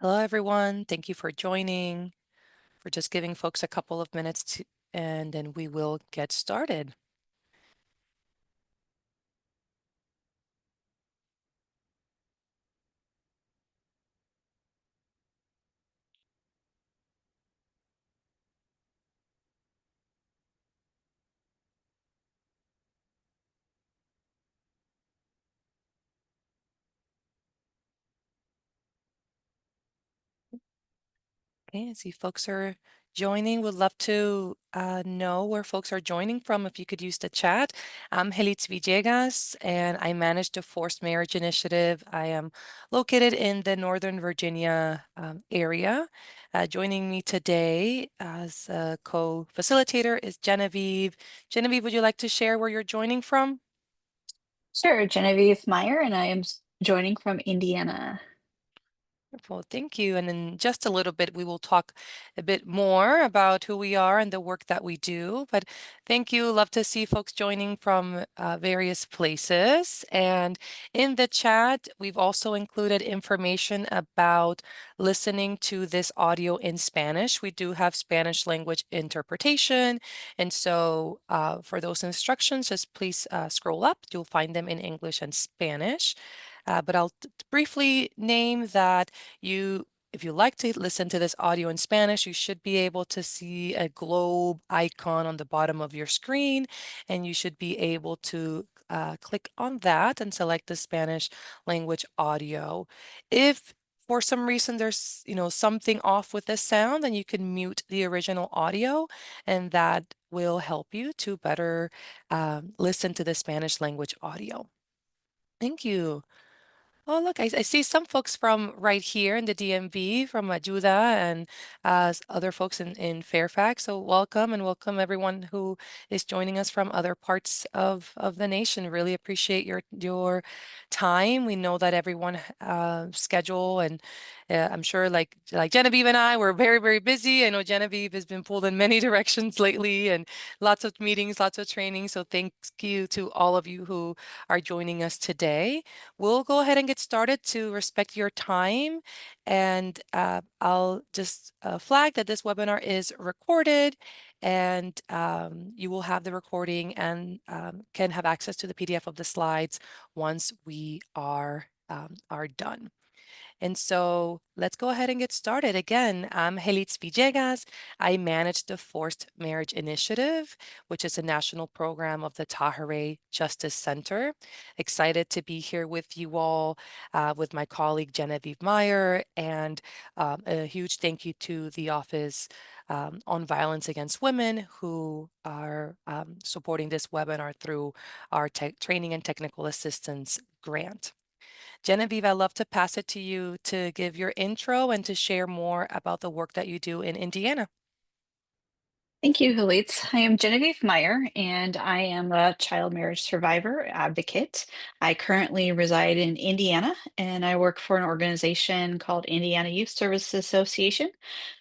Hello, everyone. Thank you for joining. We're just giving folks a couple of minutes and then we will get started. Okay, I see folks are joining. Would love to know where folks are joining from if you could use the chat. I'm Helitz Villegas, and I manage the Forced Marriage Initiative. I am located in the Northern Virginia area. Joining me today as a co-facilitator is Genevieve. Genevieve, would you like to share where you're joining from? Sure, Genevieve Meyer, and I am joining from Indiana. Wonderful, thank you. And in just a little bit, we will talk a bit more about who we are and the work that we do. But thank you. Love to see folks joining from various places. And in the chat, we've also included information about listening to this audio in Spanish. We do have Spanish language interpretation. And so for those instructions, just please scroll up. You'll find them in English and Spanish. But I'll briefly name that if you like to listen to this audio in Spanish, you should be able to see a globe icon on the bottom of your screen, and you should be able to click on that and select the Spanish language audio. If for some reason there's something off with the sound, then you can mute the original audio, and that will help you to better listen to the Spanish language audio. Thank you. Oh, look, I see some folks from right here in the DMV, from Ayuda and other folks in Fairfax. So welcome and welcome everyone who is joining us from other parts of the nation. Really appreciate your time. We know that everyone schedule and I'm sure like Genevieve and I, we're very, very busy. I know Genevieve has been pulled in many directions lately and lots of meetings, lots of training. So thank you to all of you who are joining us today. We'll go ahead and get started to respect your time. And I'll just flag that this webinar is recorded and you will have the recording and can have access to the PDF of the slides once we are done. And so let's go ahead and get started. Again, I'm Helitz Villegas. I manage the Forced Marriage Initiative, which is a national program of the Tahereh Justice Center. Excited to be here with you all, with my colleague Genevieve Meyer, and a huge thank you to the Office on Violence Against Women who are supporting this webinar through our training and technical assistance grant. Genevieve, I'd love to pass it to you to give your intro and to share more about the work that you do in Indiana. Thank you, Helitz. I am Genevieve Meyer, and I am a child marriage survivor advocate. I currently reside in Indiana, and I work for an organization called Indiana Youth Services Association.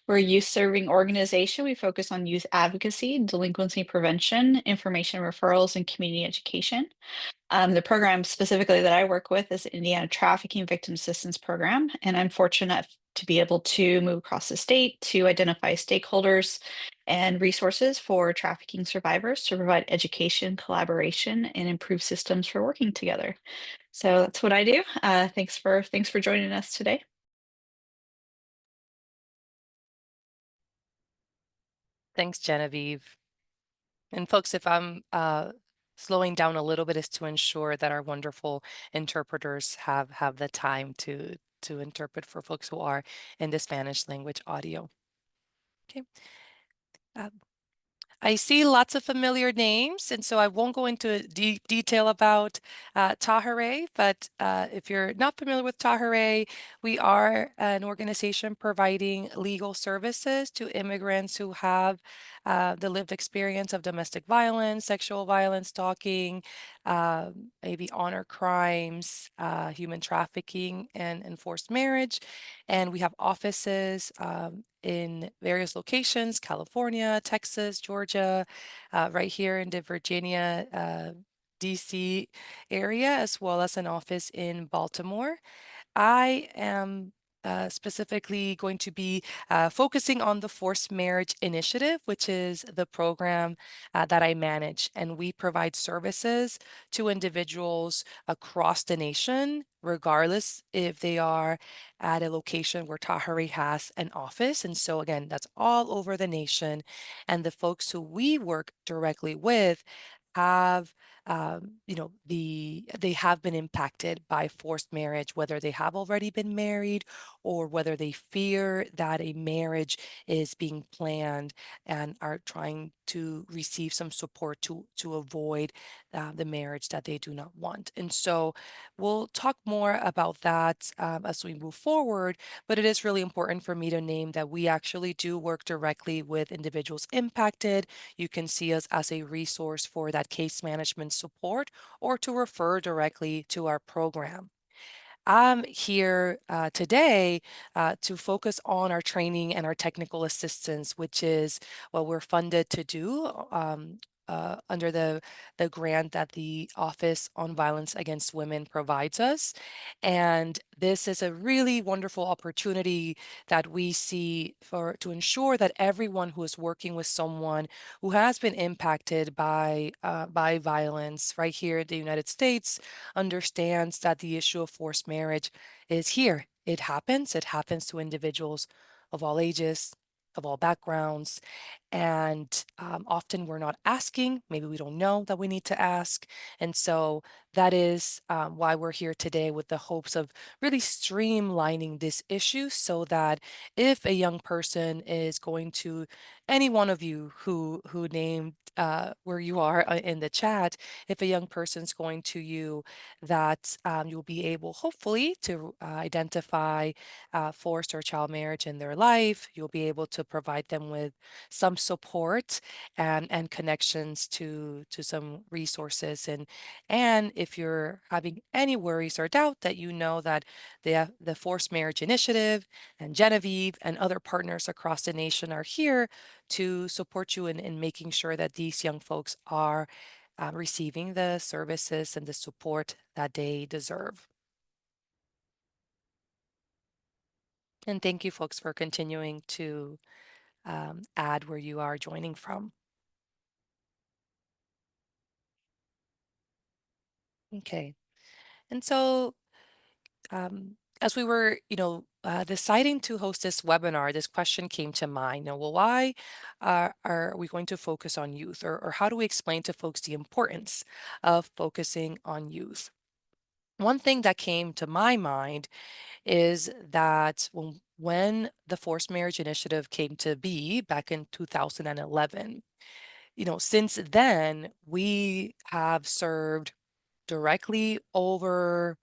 We're a youth serving organization. We focus on youth advocacy, delinquency prevention, information referrals, and community education. The program specifically that I work with is the Indiana Trafficking Victim Assistance Program, and I'm fortunate to be able to move across the state to identify stakeholders and resources for trafficking survivors to provide education, collaboration, and improve systems for working together. So that's what I do. Thanks for joining us today. Thanks, Genevieve. And folks, if I'm slowing down a little bit, is to ensure that our wonderful interpreters have the time to interpret for folks who are in the Spanish language audio. Okay. Uh, I see lots of familiar names, and so I won't go into deep detail about Tahereh, but if you're not familiar with Tahereh, we are an organization providing legal services to immigrants who have the lived experience of domestic violence, sexual violence, stalking, maybe honor crimes, human trafficking, and enforced marriage. And we have offices in various locations, California, Texas, Georgia, right here in the Virginia, DC area, as well as an office in Baltimore. I am specifically going to be focusing on the Forced Marriage Initiative, which is the program that I manage. And we provide services to individuals across the nation, regardless if they are at a location where Tahari has an office. And so, again, that's all over the nation. And the folks who we work directly with have they have been impacted by forced marriage, whether they have already been married or whether they fear that a marriage is being planned and are trying to receive some support to avoid the marriage that they do not want. And so we'll talk more about that as we move forward, but it is really important for me to name that we actually do work directly with individuals impacted. You can see us as a resource for that case management support or to refer directly to our program. I'm here today to focus on our training and our technical assistance, which is what we're funded to do under the grant that the Office on Violence Against Women provides us. And this is a really wonderful opportunity that we see for to ensure that everyone who is working with someone who has been impacted by violence right here in the United States understands that the issue of forced marriage is here. It happens. It happens to individuals of all ages, of all backgrounds. And often we're not asking. Maybe we don't know that we need to ask. And so that is why we're here today with the hopes of really streamlining this issue so that if a young person is going to any one of you who named where you are in the chat, if a young person's going to you, that you'll be able, hopefully, to identify forced or child marriage in their life. You'll be able to provide them with some support and connections to some resources. And if you're having any worries or doubt, that you know that the Forced Marriage Initiative and Genevieve and other partners across the nation are here to support you in making sure that these young folks are receiving the services and the support that they deserve. And thank you, folks, for continuing to add where you are joining from. Okay. And so, as we were, deciding to host this webinar, this question came to mind. Well, why are we going to focus on youth, or how do we explain to folks the importance of focusing on youth? One thing that came to my mind is that when the Forced Marriage Initiative came to be back in 2011, since then we have served directly over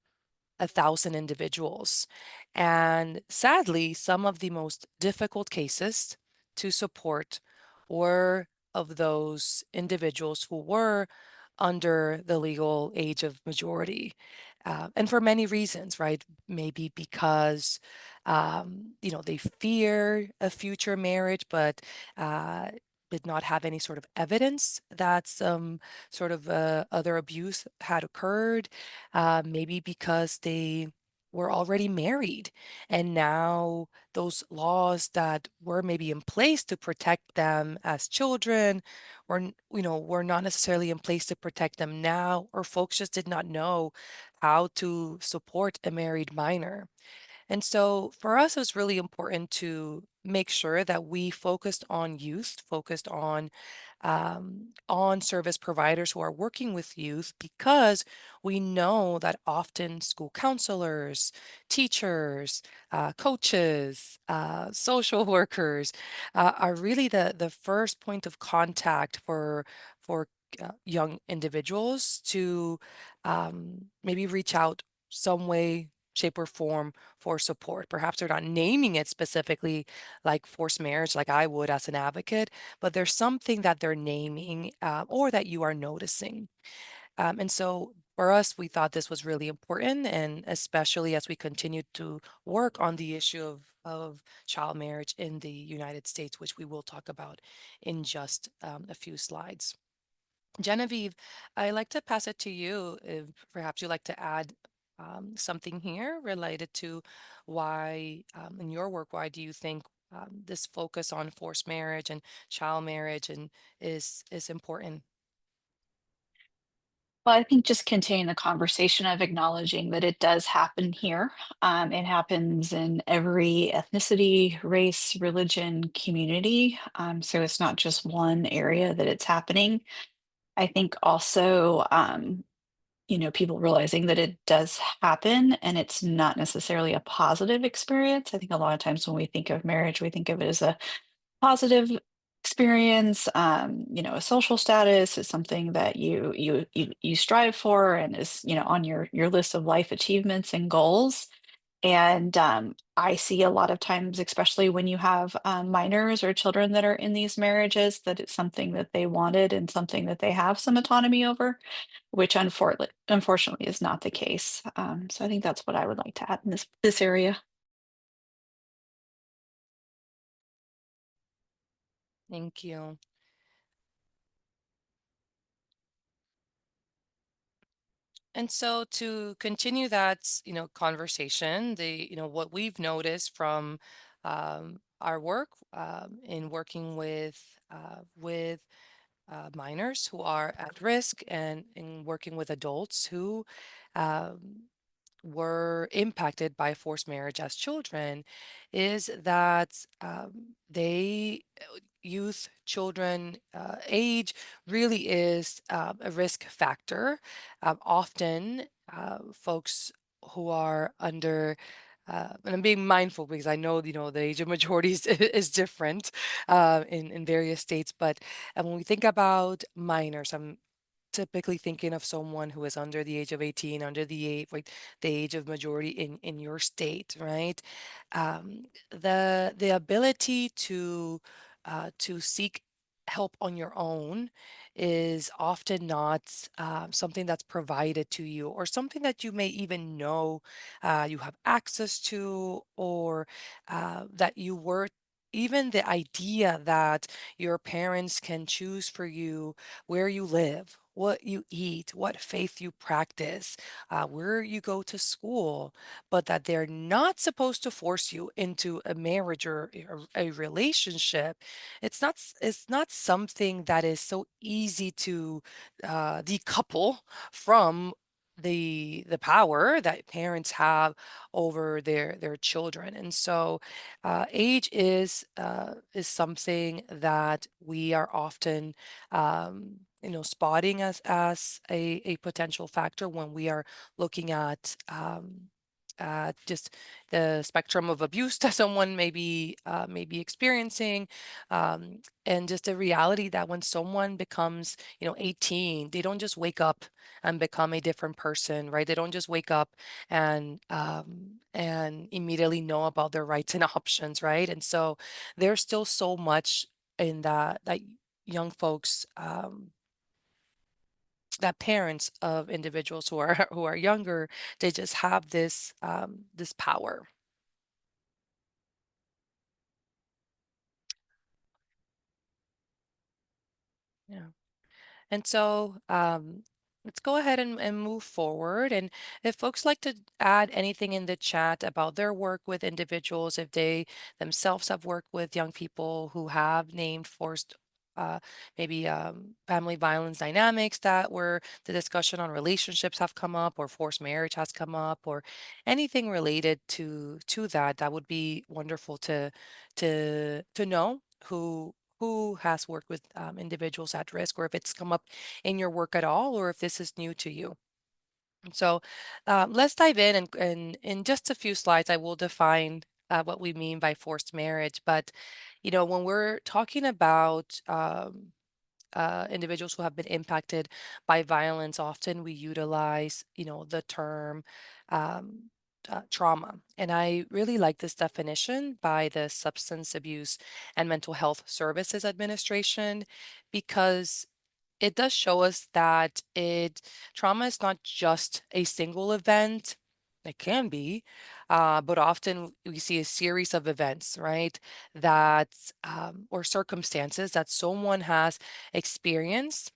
1,000 individuals. And sadly, some of the most difficult cases to support were of those individuals who were under the legal age of majority. And for many reasons, right? Maybe because, they fear a future marriage, but did not have any sort of evidence that some sort of other abuse had occurred, maybe because they were already married and now those laws that were maybe in place to protect them as children were not necessarily in place to protect them now, or folks just did not know how to support a married minor. And so for us, it was really important to make sure that we focused on youth, focused on service providers who are working with youth, because we know that often school counselors, teachers, coaches, social workers are really the first point of contact for young individuals to maybe reach out some way, shape, or form for support. Perhaps they're not naming it specifically like forced marriage, like I would as an advocate, but there's something that they're naming or that you are noticing. And so for us, we thought this was really important, and especially as we continue to work on the issue of child marriage in the United States, which we will talk about in just a few slides. Genevieve, I'd like to pass it to you if perhaps you'd like to add something here related to why, in your work, why do you think this focus on forced marriage and child marriage and is important? Well, I think just continuing the conversation of acknowledging that it does happen here. It happens in every ethnicity, race, religion, community. So it's not just one area that it's happening. I think also, people realizing that it does happen and it's not necessarily a positive experience. I think a lot of times when we think of marriage, we think of it as a positive experience. A social status is something that you strive for and is, on your list of life achievements and goals. And I see a lot of times, especially when you have minors or children that are in these marriages, that it's something that they wanted and something that they have some autonomy over, which unfortunately is not the case. So I think that's what I would like to add in this area. Thank you. And so to continue that, conversation, what we've noticed from our work in working with minors who are at risk and in working with adults who um, were impacted by forced marriage as children is that they youth children age really is a risk factor. Often folks who are under and I'm being mindful because I know the age of majority is different in various states, but when we think about minors, I'm typically thinking of someone who is under the age of 18, under like the age of majority in your state, right? The ability to seek help on your own is often not something that's provided to you or something that you may even know you have access to or that you were even the idea that your parents can choose for you where you live, what you eat, what faith you practice, where you go to school, but that they're not supposed to force you into a marriage or a relationship. It's not something that is so easy to decouple from the power that parents have over their children. And so age is something that we are often spotting as a potential factor when we are looking at just the spectrum of abuse that someone may be experiencing, and just the reality that when someone becomes 18, they don't just wake up and become a different person, right? They don't just wake up and immediately know about their rights and options, right? And so there's still so much in that young folks that parents of individuals who are who are younger, they just have this power. Yeah. And so let's go ahead and move forward. And if folks like to add anything in the chat about their work with individuals, if they themselves have worked with young people who have named forced, uh, maybe family violence dynamics that where the discussion on relationships have come up, or forced marriage has come up, or anything related to that, that would be wonderful to know who has worked with individuals at risk, or if it's come up in your work at all, or if this is new to you. So let's dive in, and in just a few slides, I will define what we mean by forced marriage. But when we're talking about individuals who have been impacted by violence, often we utilize, the term trauma. And I really like this definition by the Substance Abuse and Mental Health Services Administration because it does show us that trauma is not just a single event. It can be, but often we see a series of events, right? That or circumstances that someone has experienced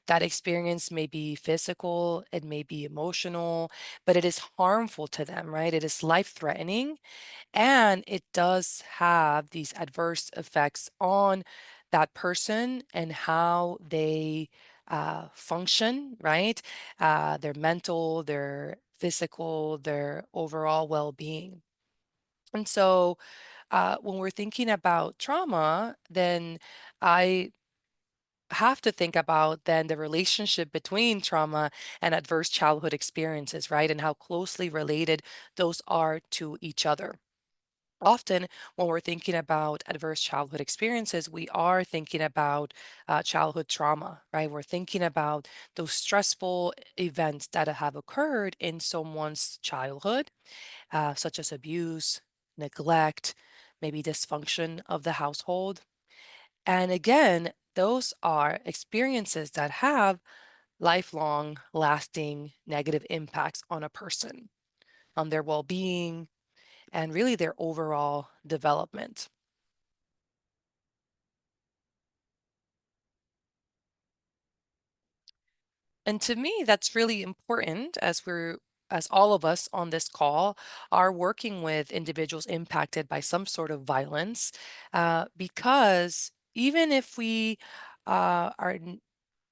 That experience may be physical, it may be emotional, but it is harmful to them, right? It is life-threatening, and it does have these adverse effects on that person and how they function, right? Their mental, their physical, their overall well-being. And so when we're thinking about trauma, then I have to think about then the relationship between trauma and adverse childhood experiences, right? And how closely related those are to each other. Often, when we're thinking about adverse childhood experiences, we are thinking about childhood trauma, right? We're thinking about those stressful events that have occurred in someone's childhood, such as abuse, neglect, maybe dysfunction of the household. And again, those are experiences that have lifelong, lasting negative impacts on a person, on their well being, and really their overall development. And to me, that's really important as all of us on this call are working with individuals impacted by some sort of violence, because even if we are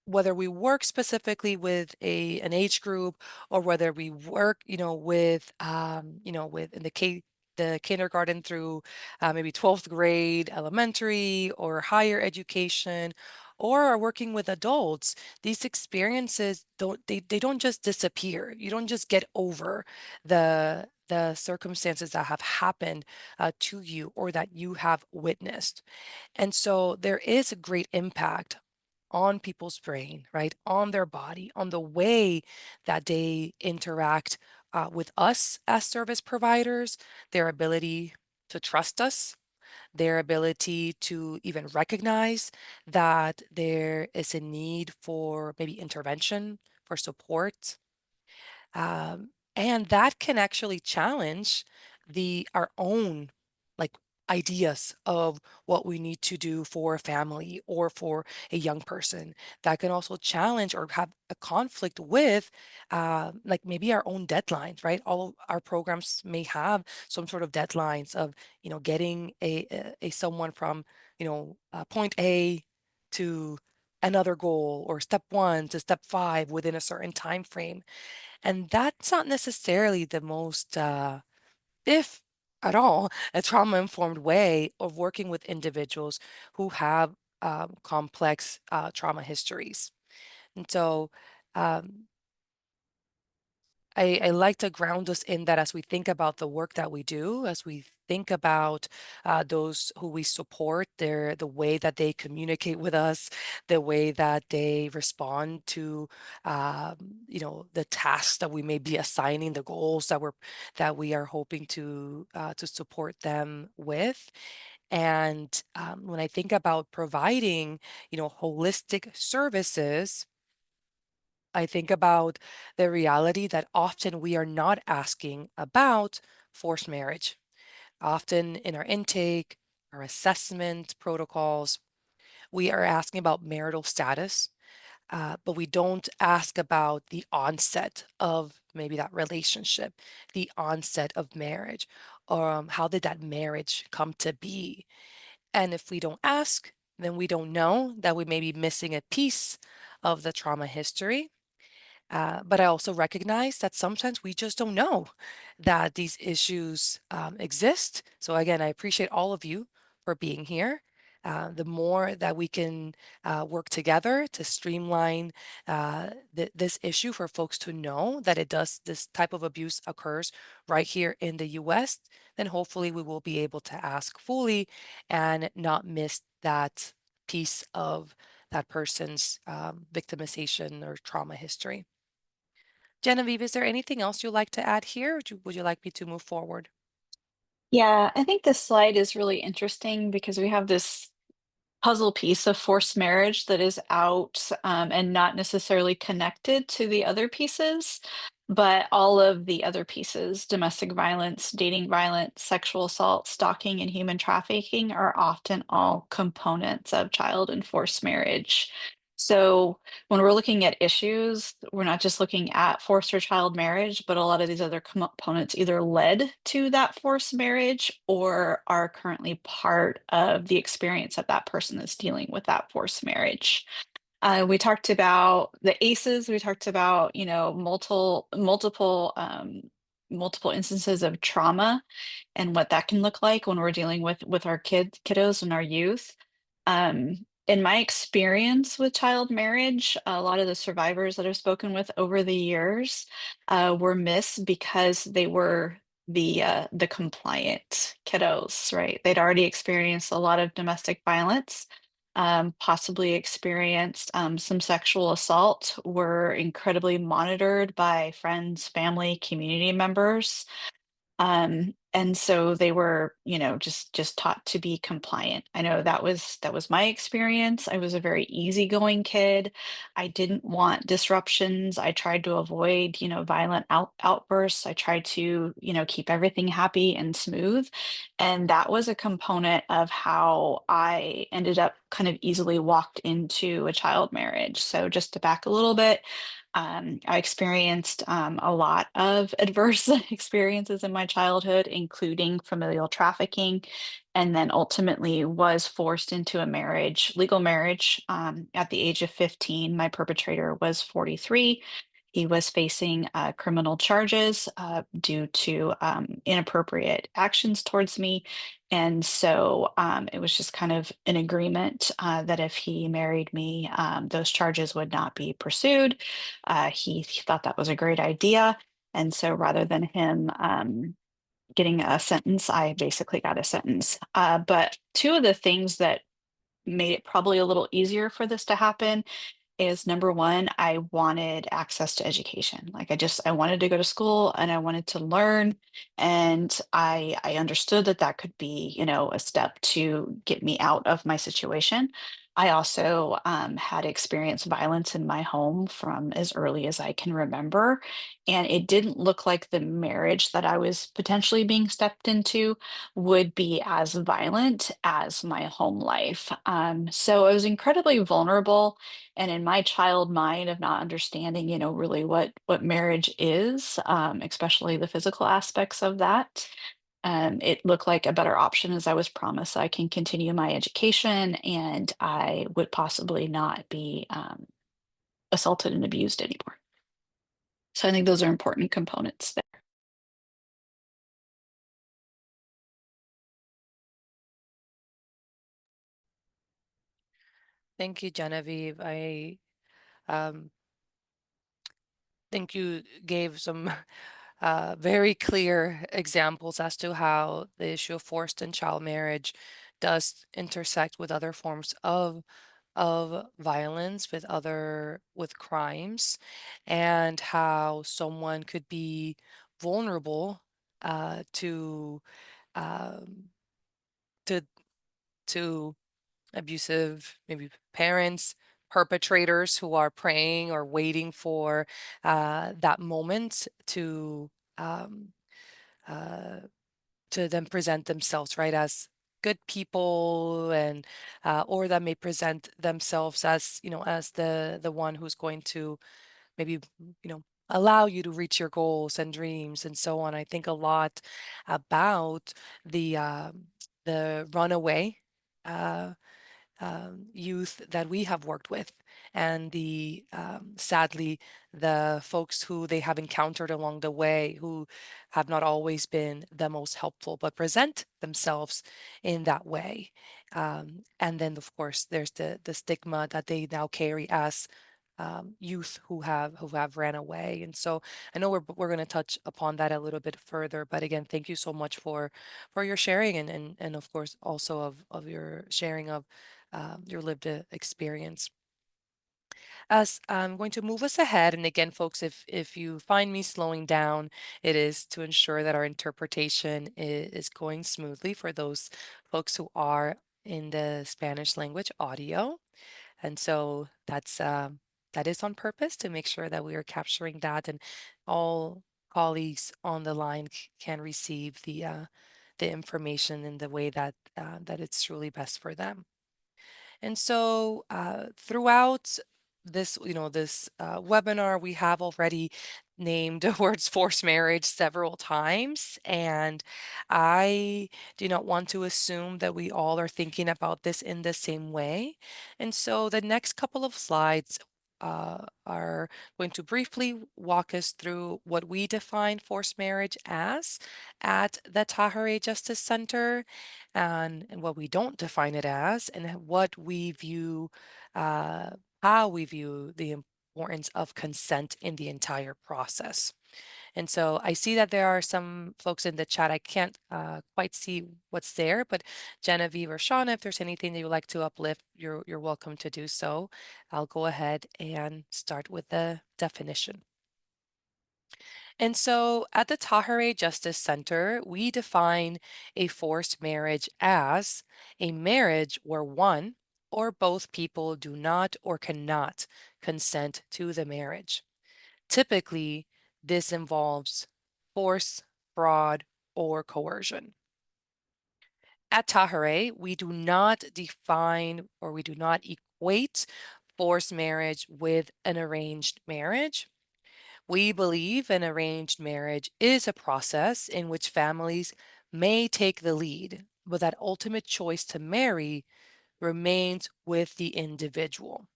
whether we work specifically with an age group or whether we work, with, with in the kindergarten through maybe 12th grade, elementary or higher education, or are working with adults, these experiences they don't just disappear. You don't just get over the circumstances that have happened to you or that you have witnessed. And so there is a great impact on people's brain, right? On their body, on the way that they interact with us as service providers, their ability to trust us, their ability to even recognize that there is a need for maybe intervention, for support, and that can actually challenge our own like ideas of what we need to do for a family or for a young person. That can also challenge or have a conflict with like maybe our own deadlines, right? All of our programs may have some sort of deadlines of, getting a someone from, point A to another goal, or step one to step five within a certain time frame. And that's not necessarily the most, if at all, a trauma-informed way of working with individuals who have complex trauma histories. And so, um, I like to ground us in that as we think about the work that we do, as we think about those who we support, the way that they communicate with us, the way that they respond to, the tasks that we may be assigning, the goals that we are hoping to support them with. And when I think about providing, holistic services, I think about the reality that often we are not asking about forced marriage. Often in our intake, our assessment protocols, we are asking about marital status, but we don't ask about the onset of maybe that relationship, the onset of marriage, or how did that marriage come to be? And if we don't ask, then we don't know that we may be missing a piece of the trauma history. But I also recognize that sometimes we just don't know that these issues exist. So again, I appreciate all of you for being here. The more that we can work together to streamline this issue for folks to know that this type of abuse occurs right here in the US, then hopefully we will be able to ask fully and not miss that piece of that person's victimization or trauma history. Genevieve, is there anything else you'd like to add here? Or would you like me to move forward? Yeah, I think this slide is really interesting because we have this puzzle piece of forced marriage that is out and not necessarily connected to the other pieces, but all of the other pieces, domestic violence, dating violence, sexual assault, stalking, and human trafficking, are often all components of child and forced marriage. So when we're looking at issues, we're not just looking at forced or child marriage, but a lot of these other components either led to that forced marriage or are currently part of the experience that that person is dealing with that forced marriage. We talked about the ACEs. We talked about, multiple instances of trauma and what that can look like when we're dealing with our kiddos and our youth. In my experience with child marriage, a lot of the survivors that I've spoken with over the years were missed because they were the compliant kiddos, right? They'd already experienced a lot of domestic violence, possibly experienced some sexual assault, were incredibly monitored by friends, family, community members, and so they were, just taught to be compliant. I know that was my experience. I was a very easygoing kid. I didn't want disruptions. I tried to avoid, violent outbursts. I tried to, keep everything happy and smooth. And that was a component of how I ended up kind of easily walked into a child marriage. So just to back a little bit, I experienced a lot of adverse experiences in my childhood, including familial trafficking, and then ultimately was forced into a marriage, legal marriage, at the age of 15. My perpetrator was 43. He was facing criminal charges due to inappropriate actions towards me. And so it was just kind of an agreement that if he married me, those charges would not be pursued. He thought that was a great idea. And so rather than him getting a sentence, I basically got a sentence. But two of the things that made it probably a little easier for this to happen is number one, I wanted access to education. Like I wanted to go to school and I wanted to learn. And I understood that that could be, a step to get me out of my situation. I also had experienced violence in my home from as early as I can remember. And it didn't look like the marriage that I was potentially being stepped into would be as violent as my home life. So I was incredibly vulnerable, and in my child mind of not understanding, really what marriage is, especially the physical aspects of that, it looked like a better option as I was promised I can continue my education and I would possibly not be assaulted and abused anymore. So I think those are important components there. Thank you, Genevieve. I um, think you gave some very clear examples as to how the issue of forced and child marriage does intersect with other forms of violence, with crimes, and how someone could be vulnerable to um, to to abusive, maybe parents, perpetrators who are praying or waiting for that moment um, uh, to then present themselves, right, as good people, and or that may present themselves as, as the one who's going to maybe, allow you to reach your goals and dreams and so on. I think a lot about the runaway. Uh, Youth that we have worked with, and the sadly the folks who they have encountered along the way who have not always been the most helpful but present themselves in that way. And then of course there's the stigma that they now carry as youth who have ran away. And so I know we're going to touch upon that a little bit further, but again, thank you so much for your sharing, and of course also of your sharing of your lived experience. As I'm going to move us ahead, and again, folks, if you find me slowing down, it is to ensure that our interpretation is going smoothly for those folks who are in the Spanish language audio. And so that is on purpose to make sure that we are capturing that, and all colleagues on the line can receive the information in the way that it's truly best for them. And so throughout this webinar, we have already named the words forced marriage several times, and I do not want to assume that we all are thinking about this in the same way. And so the next couple of slides are going to briefly walk us through what we define forced marriage as at the Tahirih Justice Center, and what we don't define it as, and what we view, uh, how we view the importance of consent in the entire process. And so I see that there are some folks in the chat. I can't quite see what's there, but Genevieve or Shauna, if there's anything that you would like to uplift, you're welcome to do so. I'll go ahead and start with the definition. And so at the Tahirih Justice Center, we define a forced marriage as a marriage where one or both people do not or cannot consent to the marriage. Typically, this involves force, fraud, or coercion. At Tahirih, we do not define or we do not equate forced marriage with an arranged marriage. We believe an arranged marriage is a process in which families may take the lead, but that ultimate choice to marry remains with the individual.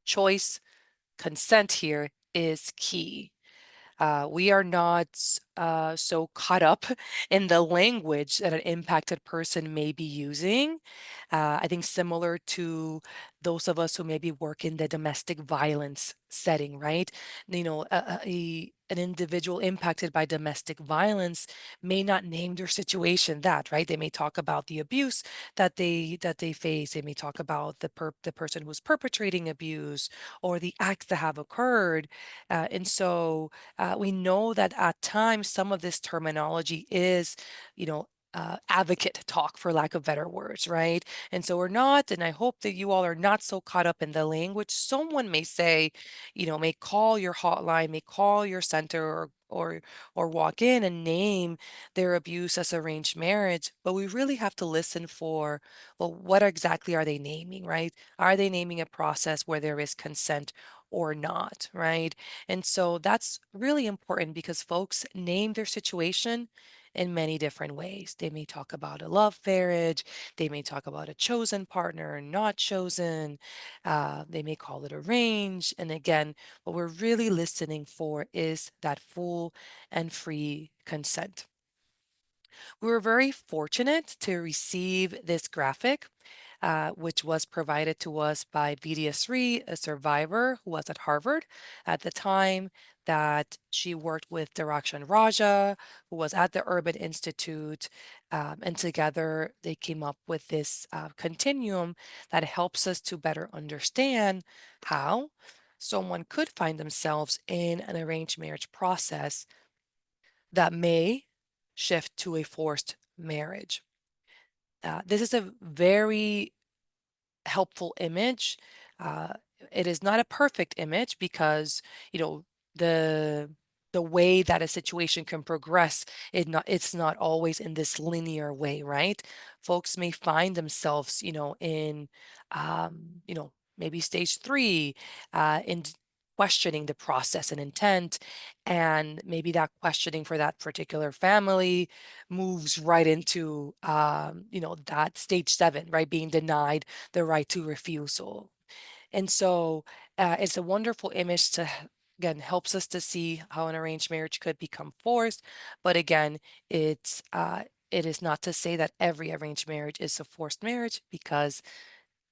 Choice, consent here is key. We are not so caught up in the language that an impacted person may be using. I think similar to those of us who maybe work in the domestic violence setting, right? An individual impacted by domestic violence may not name their situation that, right? They may talk about the abuse that they face. They may talk about the person who's perpetrating abuse or the acts that have occurred. And so we know that at times some of this terminology is, advocate talk, for lack of better words, right? And so we're not, and I hope that you all are not so caught up in the language. Someone may say, may call your hotline, may call your center, or walk in and name their abuse as arranged marriage, but we really have to listen for, well, what exactly are they naming, right? Are they naming a process where there is consent or not, right? And so that's really important because folks name their situation in many different ways. They may talk about a love marriage, they may talk about a chosen partner, not chosen, they may call it arranged. And again, what we're really listening for is that full and free consent. We were very fortunate to receive this graphic, which was provided to us by Vidya Sri, a survivor who was at Harvard at the time that she worked with Dirakshan Raja, who was at the Urban Institute. And together they came up with this continuum that helps us to better understand how someone could find themselves in an arranged marriage process that may shift to a forced marriage. This is a very helpful image. Uh, it is not a perfect image because, you know, the the way that a situation can progress, it's not always in this linear way, right? Folks may find themselves, in, maybe stage three, in questioning the process and intent, and maybe that questioning for that particular family moves right into, that stage seven, right? Being denied the right to refusal. And so it's a wonderful image to, again, helps us to see how an arranged marriage could become forced. But again, it is not to say that every arranged marriage is a forced marriage, because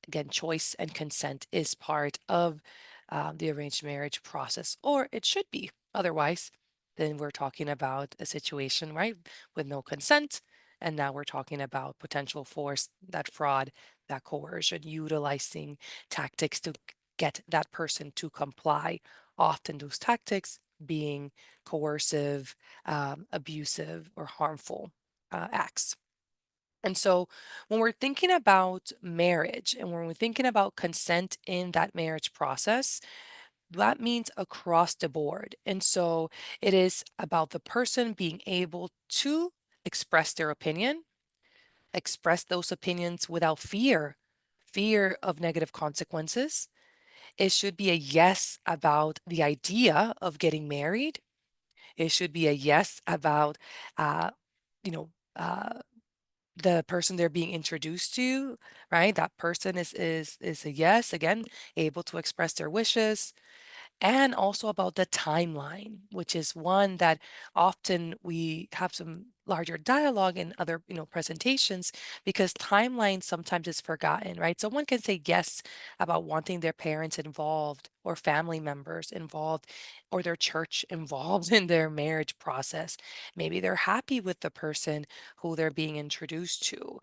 again, choice and consent is part of the arranged marriage process, or it should be. Otherwise, then we're talking about a situation, right, with no consent. And now we're talking about potential force, that fraud, that coercion, utilizing tactics to get that person to comply. Often those tactics being coercive, abusive, or harmful acts. And so when we're thinking about marriage and when we're thinking about consent in that marriage process, that means across the board. And so it is about the person being able to express their opinion, express those opinions without fear fear of negative consequences. It should be a yes about the idea of getting married. It should be a yes about, uh, you know, the person they're being introduced to, right? That person is a yes, again, able to express their wishes, and also about the timeline, which is one that often we have some larger dialogue in other, presentations, because timeline sometimes is forgotten, right? Someone can say yes about wanting their parents involved or family members involved or their church involved in their marriage process. Maybe they're happy with the person who they're being introduced to.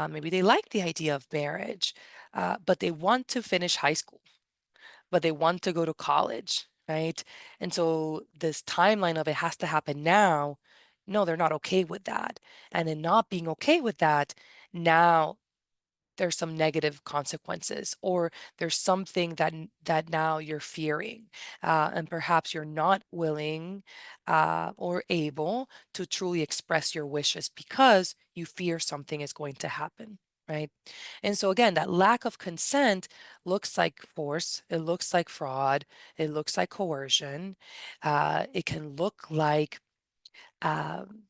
Maybe they like the idea of marriage, but they want to finish high school, but they want to go to college, right? And so this timeline of it has to happen now. No, they're not okay with that. And in not being okay with that, now there's some negative consequences, or there's something that now you're fearing, and perhaps you're not willing, or able to truly express your wishes because you fear something is going to happen, right? And so again, that lack of consent looks like force, it looks like fraud, it looks like coercion, it can look like, um,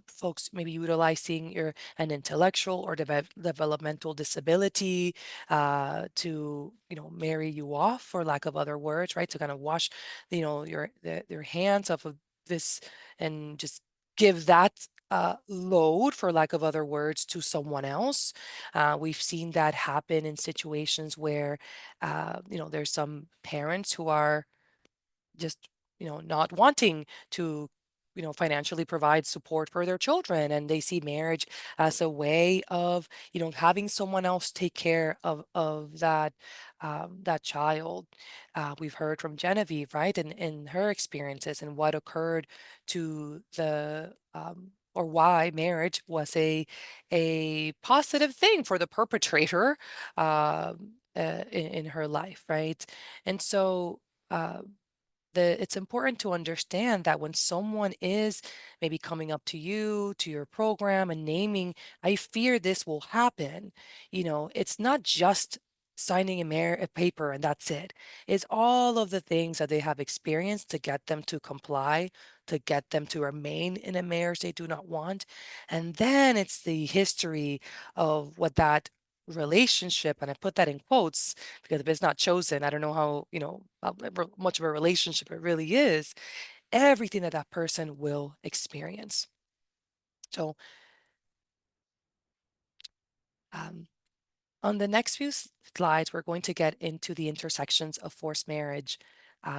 folks maybe utilizing an intellectual or developmental disability, to, marry you off, for lack of other words, right? To kind of wash, their hands off of this, and just give that, load, for lack of other words, to someone else. We've seen that happen in situations where, there's some parents who are just, not wanting to, financially provide support for their children, and they see marriage as a way of, having someone else take care of that child. We've heard from Genevieve, right, in her experiences and what occurred to the, or why marriage was a positive thing for the perpetrator, in her life, right? And so, uh, it's important to understand that when someone is maybe coming up to you, to your program, and naming, I fear this will happen, it's not just signing a paper and that's it. It's all of the things that they have experienced to get them to comply, to get them to remain in a marriage they do not want. And then it's the history of what that relationship, and I put that in quotes, because if it's not chosen, I don't know how, much of a relationship it really is, everything that that person will experience. So, um, on the next few slides, we're going to get into the intersections of forced marriage,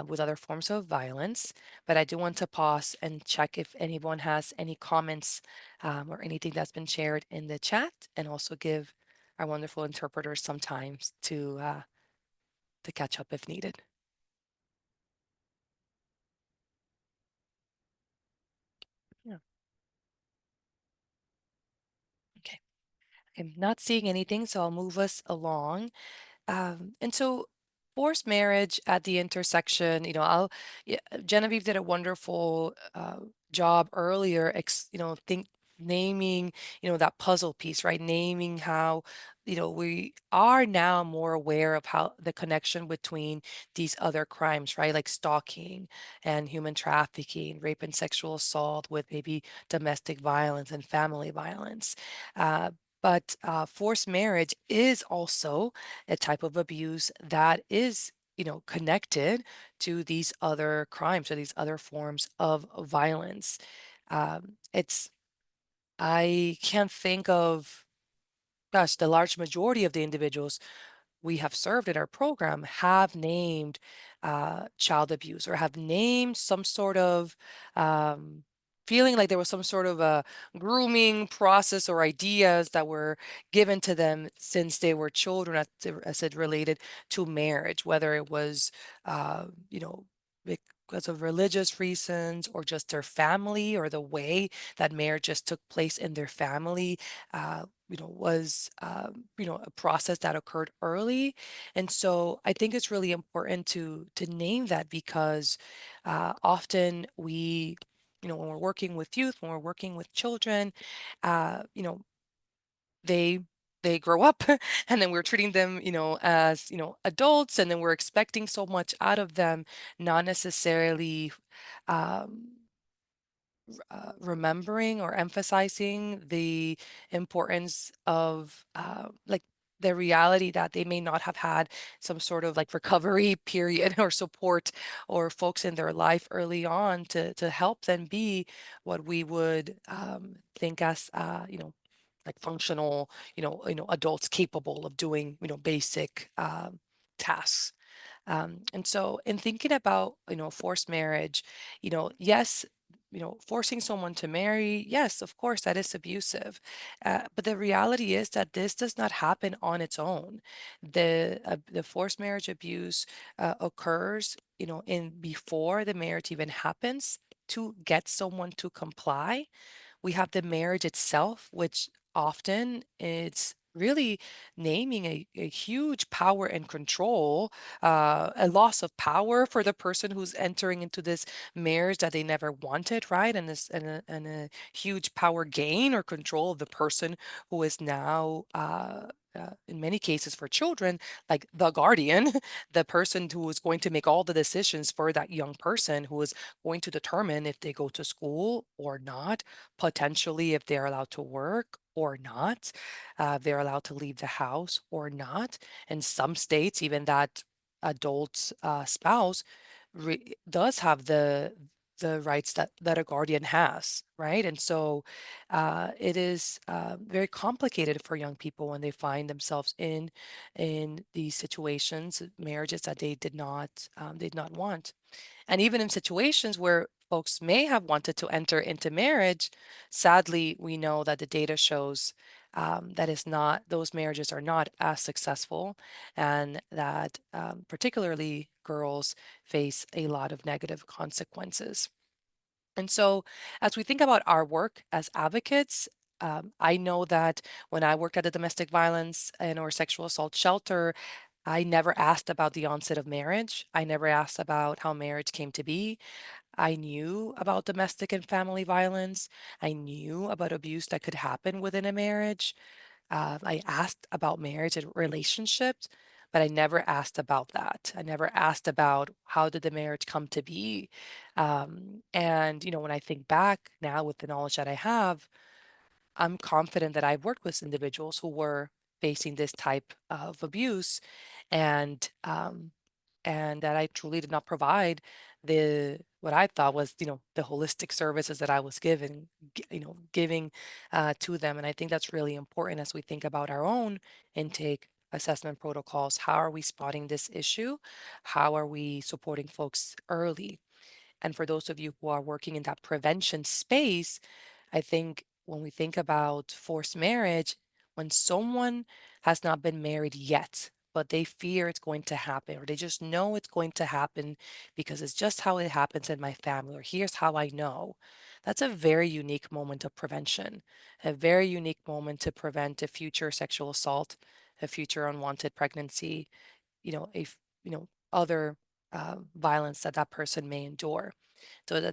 with other forms of violence. But I do want to pause and check if anyone has any comments, or anything that's been shared in the chat, and also give our wonderful interpreters some time to catch up if needed. Yeah. Okay. I'm not seeing anything, so I'll move us along. And so forced marriage at the intersection, yeah, Genevieve did a wonderful, job earlier, naming, that puzzle piece, right? Naming how, we are now more aware of how the connection between these other crimes, right? Like stalking and human trafficking, rape and sexual assault, with maybe domestic violence and family violence. Uh, but forced marriage is also a type of abuse that is, connected to these other crimes or these other forms of violence. It's I can't think of, gosh, the large majority of the individuals we have served in our program have named, child abuse, or have named some sort of, um, feeling like there was some sort of a grooming process or ideas that were given to them since they were children, as it related to marriage, whether it was, because of religious reasons, or just their family, or the way that marriage just took place in their family, was, a process that occurred early. And so I think it's really important to name that, because, often we, when we're working with youth, when we're working with children, uh, you know, they they grow up and then we're treating them, as, adults, and then we're expecting so much out of them, not necessarily um, remembering or emphasizing the importance of like the reality that they may not have had some sort of like recovery period or support or folks in their life early on to help them be what we would think as like functional, adults capable of doing, basic tasks. And so in thinking about, forced marriage, yes, forcing someone to marry, yes, of course, that is abusive. But the reality is that this does not happen on its own. The forced marriage abuse occurs, in before the marriage even happens to get someone to comply. We have the marriage itself, which often it's really naming a huge power and control, a loss of power for the person who's entering into this marriage that they never wanted, right? And a huge power gain or control of the person who is now in many cases for children, like the guardian, the person who is going to make all the decisions for that young person, who is going to determine if they go to school or not, potentially if they're allowed to work or not, if they're allowed to leave the house or not. In some states, even that adult spouse does have the rights that a guardian has, right? And so it is very complicated for young people when they find themselves in these situations, marriages that they did not want. And even in situations where folks may have wanted to enter into marriage, sadly, we know that the data shows that is not, those marriages are not as successful, and that particularly girls face a lot of negative consequences. And so, as we think about our work as advocates, I know that when I worked at a domestic violence and or sexual assault shelter, I never asked about the onset of marriage. I never asked about how marriage came to be. I knew about domestic and family violence. I knew about abuse that could happen within a marriage. I asked about marriage and relationships, but I never asked about that. I never asked about how did the marriage come to be. And, when I think back now with the knowledge that I have, I'm confident that I've worked with individuals who were facing this type of abuse, and that I truly did not provide the what I thought was, the holistic services that I was giving to them. And I think that's really important as we think about our own intake assessment protocols. How are we spotting this issue? How are we supporting folks early? And for those of you who are working in that prevention space, I think when we think about forced marriage, when someone has not been married yet, but they fear it's going to happen, or they just know it's going to happen because it's just how it happens in my family, or here's how I know, that's a very unique moment of prevention, a very unique moment to prevent a future sexual assault, a future unwanted pregnancy, other violence that that person may endure. So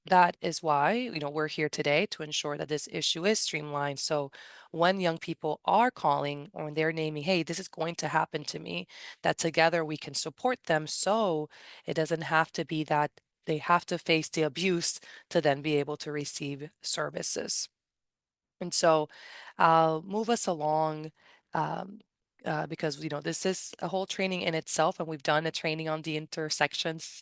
that is why, we're here today to ensure that this issue is streamlined. So when young people are calling or when they're naming, hey, this is going to happen to me, that together we can support them so it doesn't have to be that they have to face the abuse to then be able to receive services. And so I'll move us along um, because this is a whole training in itself, and we've done a training on the intersections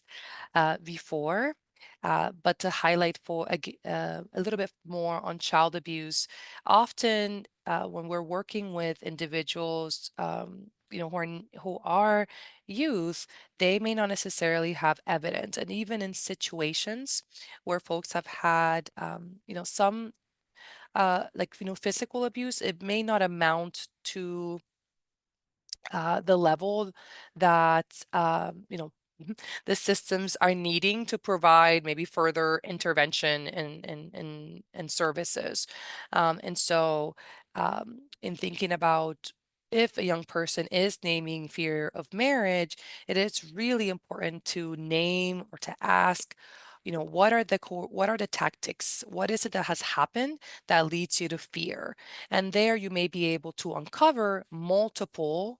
before. But to highlight a little bit more on child abuse, often when we're working with individuals, who are youth, they may not necessarily have evidence, and even in situations where folks have had, some like physical abuse, it may not amount to the level that the systems are needing to provide maybe further intervention and services. And so in thinking about if a young person is naming fear of marriage, it is really important to name or to ask, what are the tactics? What is it that has happened that leads you to fear? And there you may be able to uncover multiple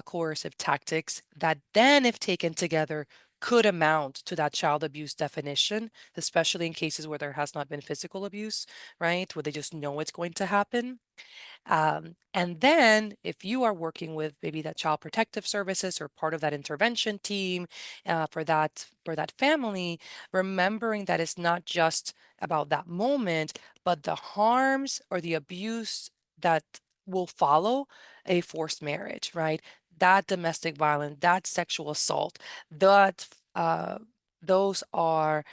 coercive tactics that then, if taken together, could amount to that child abuse definition, especially in cases where there has not been physical abuse, right? Where they just know it's going to happen. And then if you are working with maybe that child protective services or part of that intervention team for that family, remembering that it's not just about that moment, but the harms or the abuse that will follow a forced marriage, right? That domestic violence, that sexual assault, that those are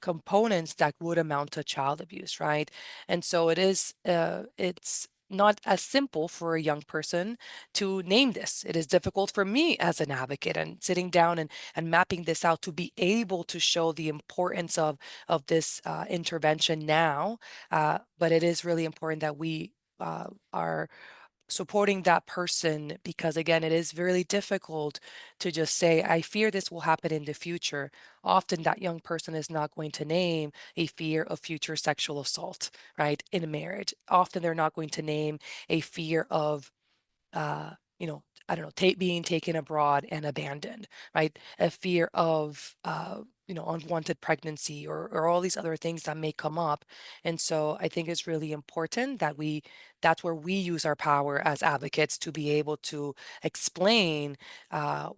components that would amount to child abuse, right? And so it's not as simple for a young person to name this. It is difficult for me as an advocate and sitting down and mapping this out to be able to show the importance of this intervention now. But it is really important that we are supporting that person because again it is really difficult to just say I fear this will happen in the future. Often that young person is not going to name a fear of future sexual assault, right, in a marriage. Often they're not going to name a fear of uh, I don't know, being taken abroad and abandoned, right? A fear of, unwanted pregnancy or all these other things that may come up. And so I think it's really important that that's where we use our power as advocates to be able to explain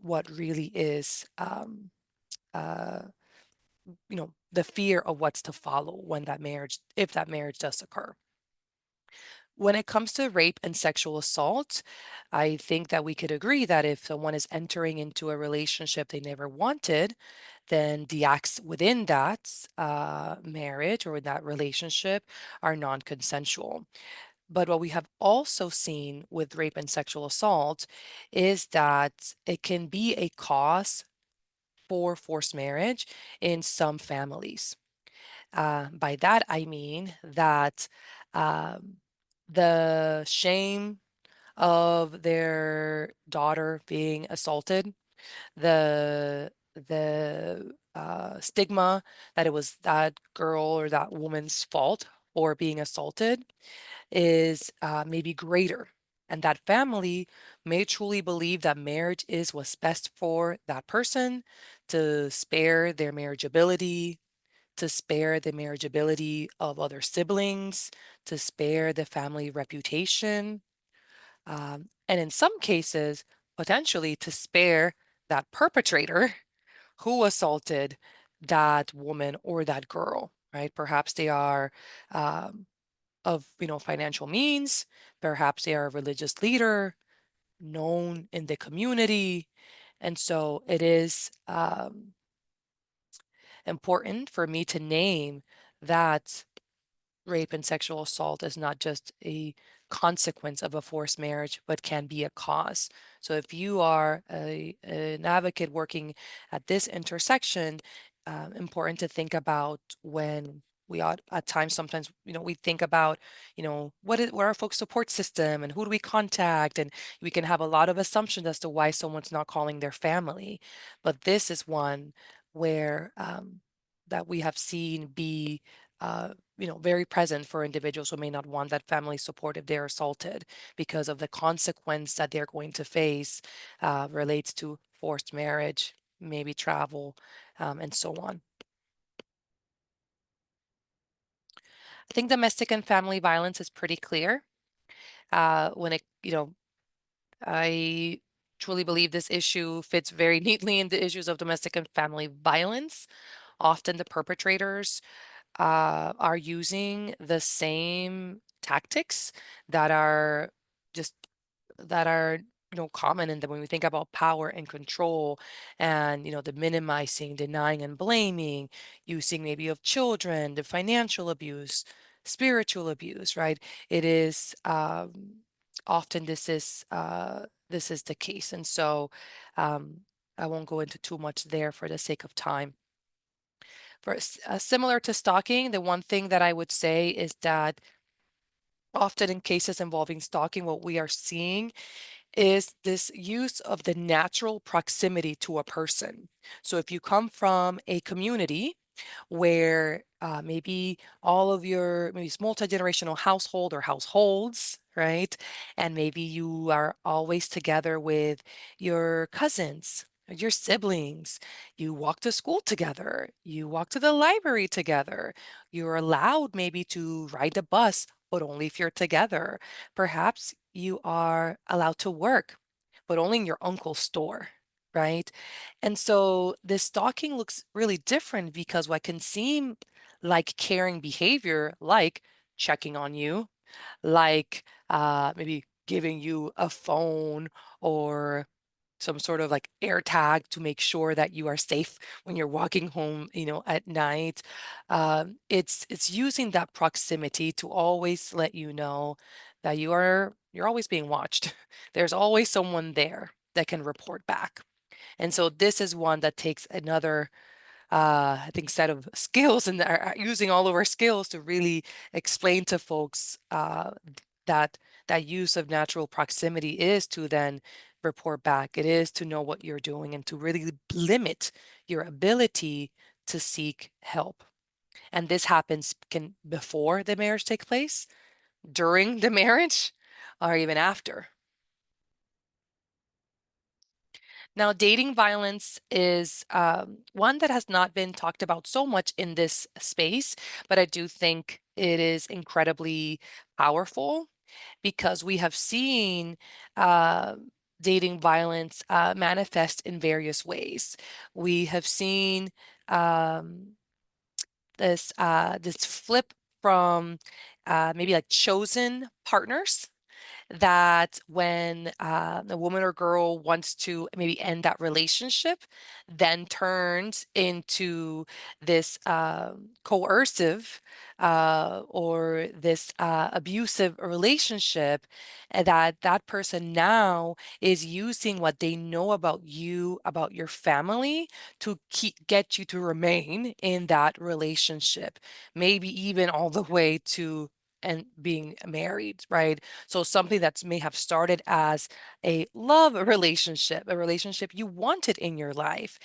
what really is, uh, the fear of what's to follow when if that marriage does occur. When it comes to rape and sexual assault, I think that we could agree that if someone is entering into a relationship they never wanted, then the acts within that marriage or that relationship are non-consensual. But what we have also seen with rape and sexual assault is that it can be a cause for forced marriage in some families. By that, I mean that um, the shame of their daughter being assaulted, the stigma that it was that girl or that woman's fault for being assaulted is maybe greater. And that family may truly believe that marriage is what's best for that person to spare their marriageability, to spare the marriageability of other siblings, to spare the family reputation, and in some cases, potentially to spare that perpetrator who assaulted that woman or that girl, right? Perhaps they are of financial means, perhaps they are a religious leader known in the community, and so it is important for me to name that rape and sexual assault is not just a consequence of a forced marriage, but can be a cause. So if you are an advocate working at this intersection, important to think about when we ought at times sometimes we think about what our folks support system and who do we contact, and we can have a lot of assumptions as to why someone's not calling their family, but this is one where that we have seen be uh, very present for individuals who may not want that family support if they're assaulted because of the consequence that they're going to face relates to forced marriage, maybe travel, and so on. I think domestic and family violence is pretty clear. When I truly believe this issue fits very neatly in the issues of domestic and family violence. Often the perpetrators are using the same tactics that are just that are common in the when we think about power and control and the minimizing, denying and blaming, using maybe of children, the financial abuse, spiritual abuse, right? It is often this is the case, and so um, I won't go into too much there for the sake of time. Similar to stalking, the one thing that I would say is that often in cases involving stalking, what we are seeing is this use of the natural proximity to a person. So if you come from a community where maybe all of your, maybe it's multi-generational household or households, right? And maybe you are always together with your cousins, your siblings. You walk to school together. You walk to the library together. You're allowed maybe to ride a bus, but only if you're together. Perhaps you are allowed to work, but only in your uncle's store, right? And so this stalking looks really different because what can seem like caring behavior, like checking on you, like maybe giving you a phone or some sort of like air tag to make sure that you are safe when you're walking home, at night. It's using that proximity to always let you know that you're always being watched. There's always someone there that can report back. And so this is one that takes another, I think, set of skills and are using all of our skills to really explain to folks that that use of natural proximity is to then report back. It is to know what you're doing and to really limit your ability to seek help. And this happens can before the marriage take place, during the marriage, or even after. Now, dating violence is one that has not been talked about so much in this space, but I do think it is incredibly powerful because we have seen uh, dating violence manifest in various ways. We have seen um, this flip from maybe like chosen partners that when a woman or girl wants to maybe end that relationship, then turns into this coercive or this abusive relationship, and that person now is using what they know about you, about your family, to get you to remain in that relationship, maybe even all the way to and being married, right? So something that may have started as a love relationship, a relationship you wanted in your life.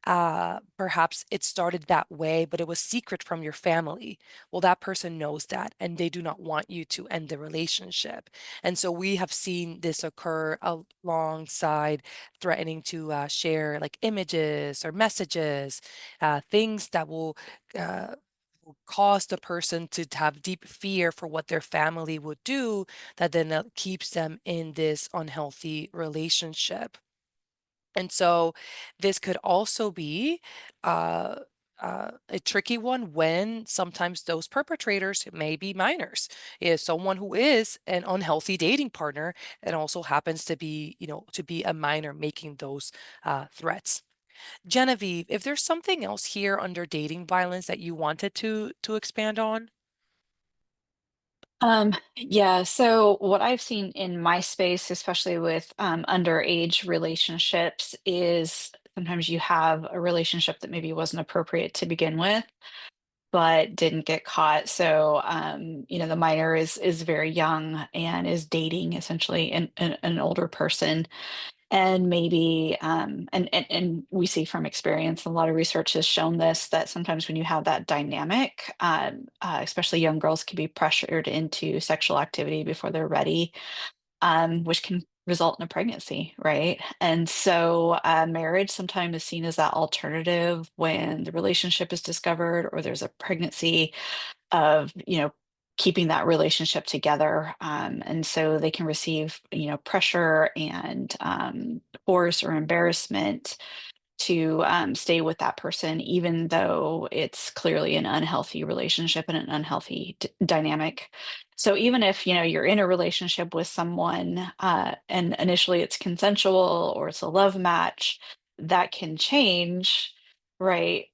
Perhaps it started that way, but it was secret from your family. Well, that person knows that, and they do not want you to end the relationship. And so we have seen this occur alongside threatening to share like images or messages, things that uh, will cause the person to have deep fear for what their family would do, that then keeps them in this unhealthy relationship. And so this could also be uh, a tricky one when sometimes those perpetrators may be minors. Is someone who is an unhealthy dating partner and also happens to be, to be a minor making those threats. Genevieve, if there's something else here under dating violence that you wanted to expand on? Yeah, so what I've seen in my space, especially with underage relationships, is sometimes you have a relationship that maybe wasn't appropriate to begin with, but didn't get caught. So, the minor is very young and is dating essentially an older person. And maybe, and we see from experience, a lot of research has shown this, that sometimes when you have that dynamic, especially young girls can be pressured into sexual activity before they're ready, which can result in a pregnancy, right? And so, marriage sometimes is seen as that alternative when the relationship is discovered or there's a pregnancy of, keeping that relationship together. And so they can receive, pressure and force or embarrassment to stay with that person, even though it's clearly an unhealthy relationship and an unhealthy dynamic. So even if you're in a relationship with someone and initially it's consensual or it's a love match, that can change, right?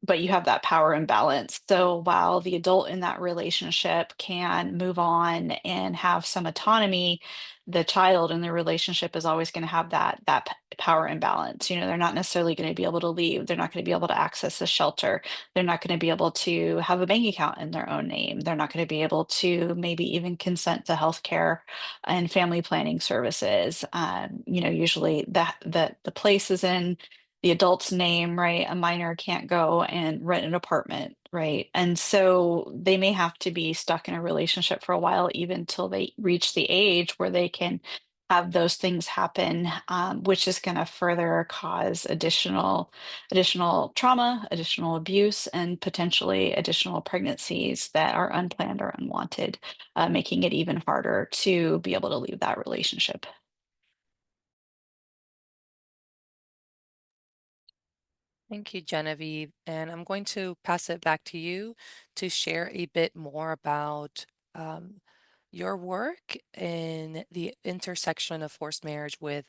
But you have that power imbalance. So while the adult in that relationship can move on and have some autonomy, the child in the relationship is always going to have that power imbalance. They're not necessarily going to be able to leave. They're not going to be able to access a shelter. They're not going to be able to have a bank account in their own name. They're not going to be able to maybe even consent to health care and family planning services. Usually the place is in the adult's name, right? A minor can't go and rent an apartment, right? And so they may have to be stuck in a relationship for a while, even till they reach the age where they can have those things happen, which is going to further cause additional trauma, additional abuse, and potentially additional pregnancies that are unplanned or unwanted, making it even harder to be able to leave that relationship. Thank you, Genevieve. And I'm going to pass it back to you to share a bit more about um, your work in the intersection of forced marriage with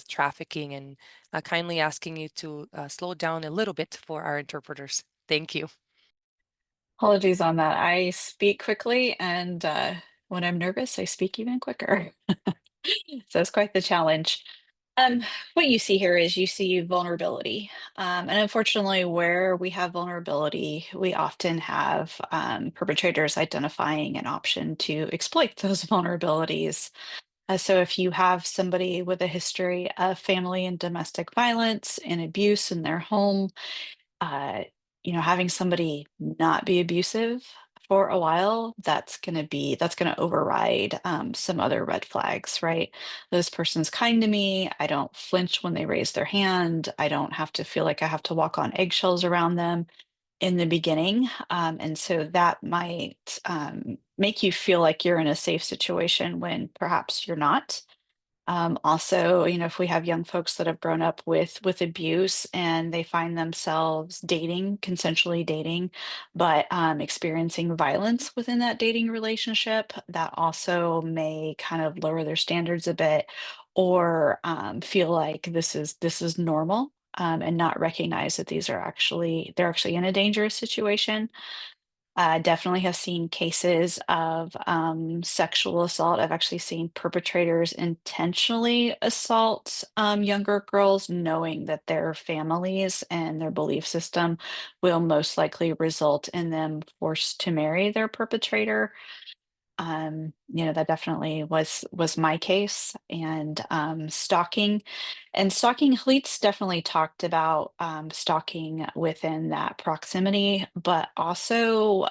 trafficking, and kindly asking you to slow down a little bit for our interpreters. Thank you. Apologies on that. I speak quickly, and when I'm nervous, I speak even quicker. So it's quite the challenge. Um, what you see here is you see vulnerability. And unfortunately, where we have vulnerability, we often have perpetrators identifying an option to exploit those vulnerabilities. So if you have somebody with a history of family and domestic violence and abuse in their home, uh, having somebody not be abusive for a while, that's gonna override some other red flags, right? This person's kind to me. I don't flinch when they raise their hand. I don't have to feel like I have to walk on eggshells around them in the beginning. And so that might make you feel like you're in a safe situation when perhaps you're not. Also, if we have young folks that have grown up with abuse and they find themselves dating, consensually dating, but experiencing violence within that dating relationship, that also may kind of lower their standards a bit, or feel like this is normal, and not recognize that they're actually in a dangerous situation. Definitely have seen cases of sexual assault. I've actually seen perpetrators intentionally assault younger girls, knowing that their families and their belief system will most likely result in them forced to marry their perpetrator. That definitely was my case. And stalking, Hleets definitely talked about stalking within that proximity, but also,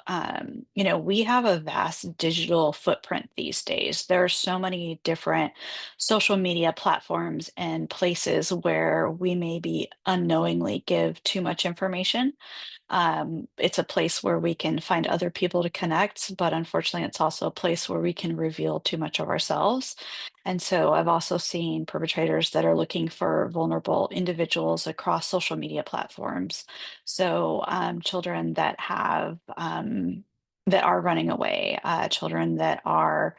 we have a vast digital footprint these days. There are so many different social media platforms and places where we maybe unknowingly give too much information. It's a place where we can find other people to connect, but unfortunately, it's also a place where we can reveal too much of ourselves. And so I've also seen perpetrators that are looking for vulnerable individuals across social media platforms. So children that are running away, children that are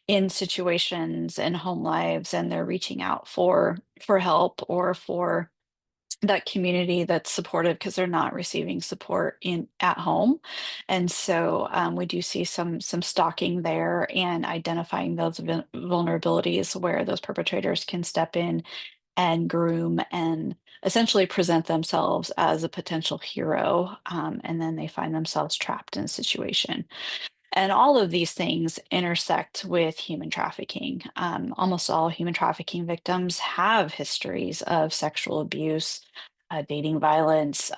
in situations and home lives, and they're reaching out for help or for that community that's supportive because they're not receiving support in at home. And so we do see some stalking there and identifying those vulnerabilities where those perpetrators can step in and groom and essentially present themselves as a potential hero, and then they find themselves trapped in a situation. And all of these things intersect with human trafficking. Almost all human trafficking victims have histories of sexual abuse, dating violence,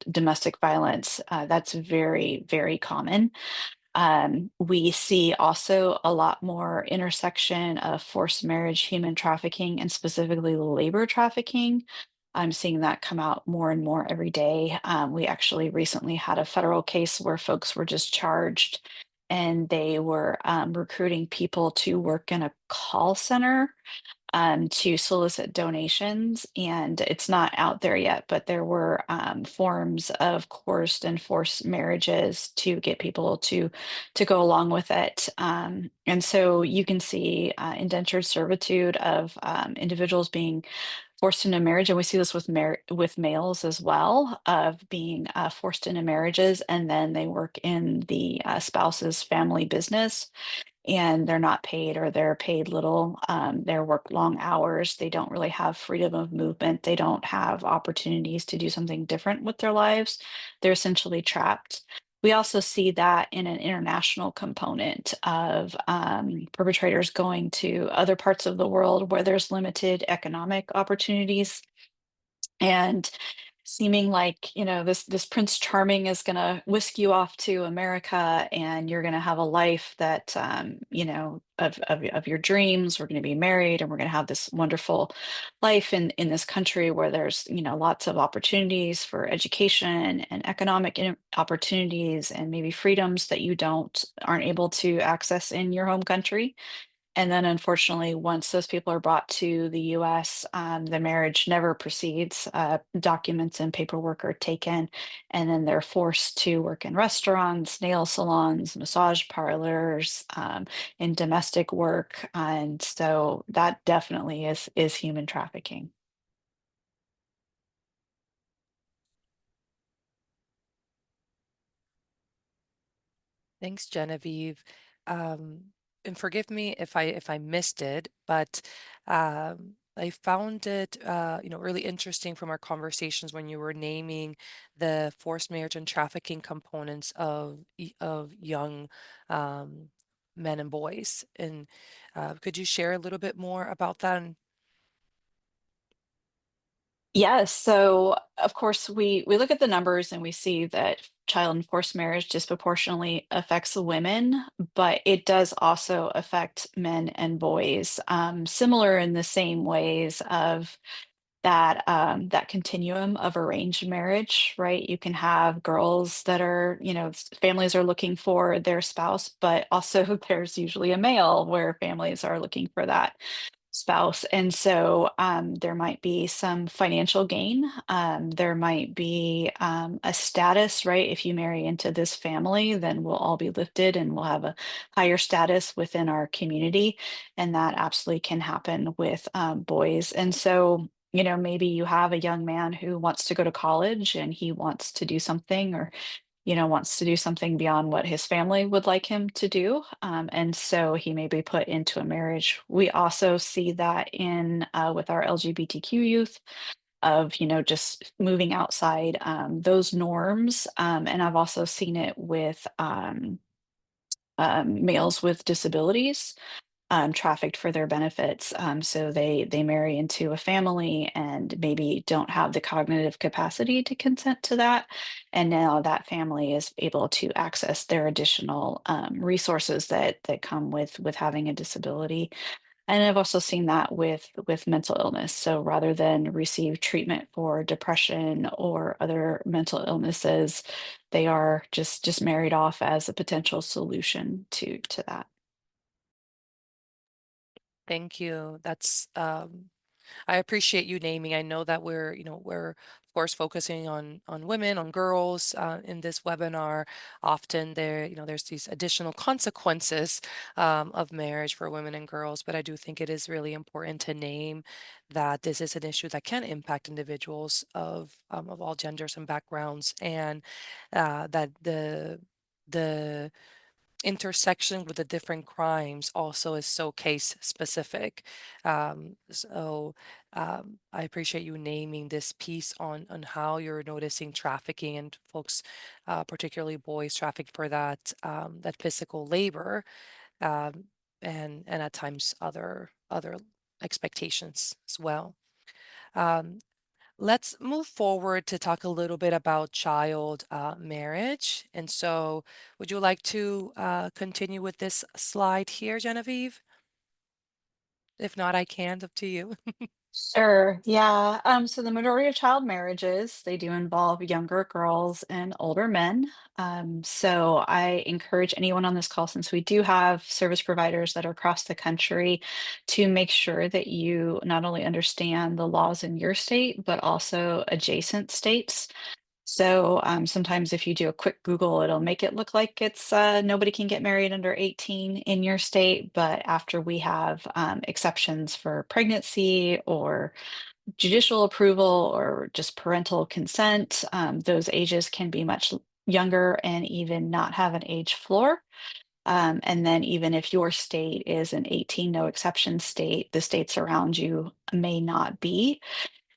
domestic violence. That's very, very common. We see also a lot more intersection of forced marriage, human trafficking, and specifically labor trafficking. I'm seeing that come out more and more every day. We actually recently had a federal case where folks were just charged and they were recruiting people to work in a call center to solicit donations. And it's not out there yet, but there were forms of coerced and forced marriages to get people to go along with it. And so you can see indentured servitude of individuals being forced into marriage, and we see this with males as well, of being forced into marriages, and then they work in the spouse's family business and they're not paid or they're paid little. They work long hours. They don't really have freedom of movement. They don't have opportunities to do something different with their lives. They're essentially trapped. We also see that in an international component of perpetrators going to other parts of the world where there's limited economic opportunities and seeming like, this Prince Charming is gonna whisk you off to America, and you're gonna have a life that, of your dreams. We're gonna be married, and we're gonna have this wonderful life in this country where there's, lots of opportunities for education and economic opportunities and maybe freedoms that you don't aren't able to access in your home country. And then unfortunately, once those people are brought to the US, the marriage never proceeds. Documents and paperwork are taken, and then they're forced to work in restaurants, nail salons, massage parlors, in domestic work. And so that definitely is human trafficking. Thanks, Genevieve. Um, and forgive me if I missed it, but I found it really interesting from our conversations when you were naming the forced marriage and trafficking components of young um, men and boys. And could you share a little bit more about that? Yes, so of course we look at the numbers and we see that child and forced marriage disproportionately affects the women, but it does also affect men and boys, similar in the same ways of that continuum of arranged marriage, right? You can have girls that are, families are looking for their spouse, but also there's usually a male where families are looking for that spouse. And so there might be some financial gain. There might be a status, right? If you marry into this family, then we'll all be lifted and we'll have a higher status within our community. And that absolutely can happen with boys. And so, maybe you have a young man who wants to go to college and he wants to do something, or wants to do something beyond what his family would like him to do. And so he may be put into a marriage. We also see that in with our LGBTQ youth of, just moving outside those norms. And I've also seen it with males with disabilities trafficked for their benefits. So they marry into a family and maybe don't have the cognitive capacity to consent to that, and now that family is able to access their additional resources that come with having a disability. And I've also seen that with mental illness. So rather than receive treatment for depression or other mental illnesses, they are just married off as a potential solution to that. Thank you. I appreciate you naming. I know that we're of course focusing on women, on girls in this webinar. Often there's these additional consequences of marriage for women and girls, but I do think it is really important to name that this is an issue that can impact individuals of all genders and backgrounds, and that the intersection with the different crimes also is so case specific. I appreciate you naming this piece on how you're noticing trafficking and folks, particularly boys, trafficked for that physical labor, um, and at times other expectations as well. Um, Let's move forward to talk a little bit about child marriage. And so, would you like to continue with this slide here, Genevieve? If not, I can. Up to you. Sure. Yeah. So the majority of child marriages, they do involve younger girls and older men. So I encourage anyone on this call, since we do have service providers that are across the country, to make sure that you not only understand the laws in your state, but also adjacent states. So sometimes if you do a quick Google, it'll make it look like it's nobody can get married under 18 in your state. But after we have exceptions for pregnancy or judicial approval or just parental consent, those ages can be much younger and even not have an age floor. And then even if your state is an 18 no exception state, the states around you may not be.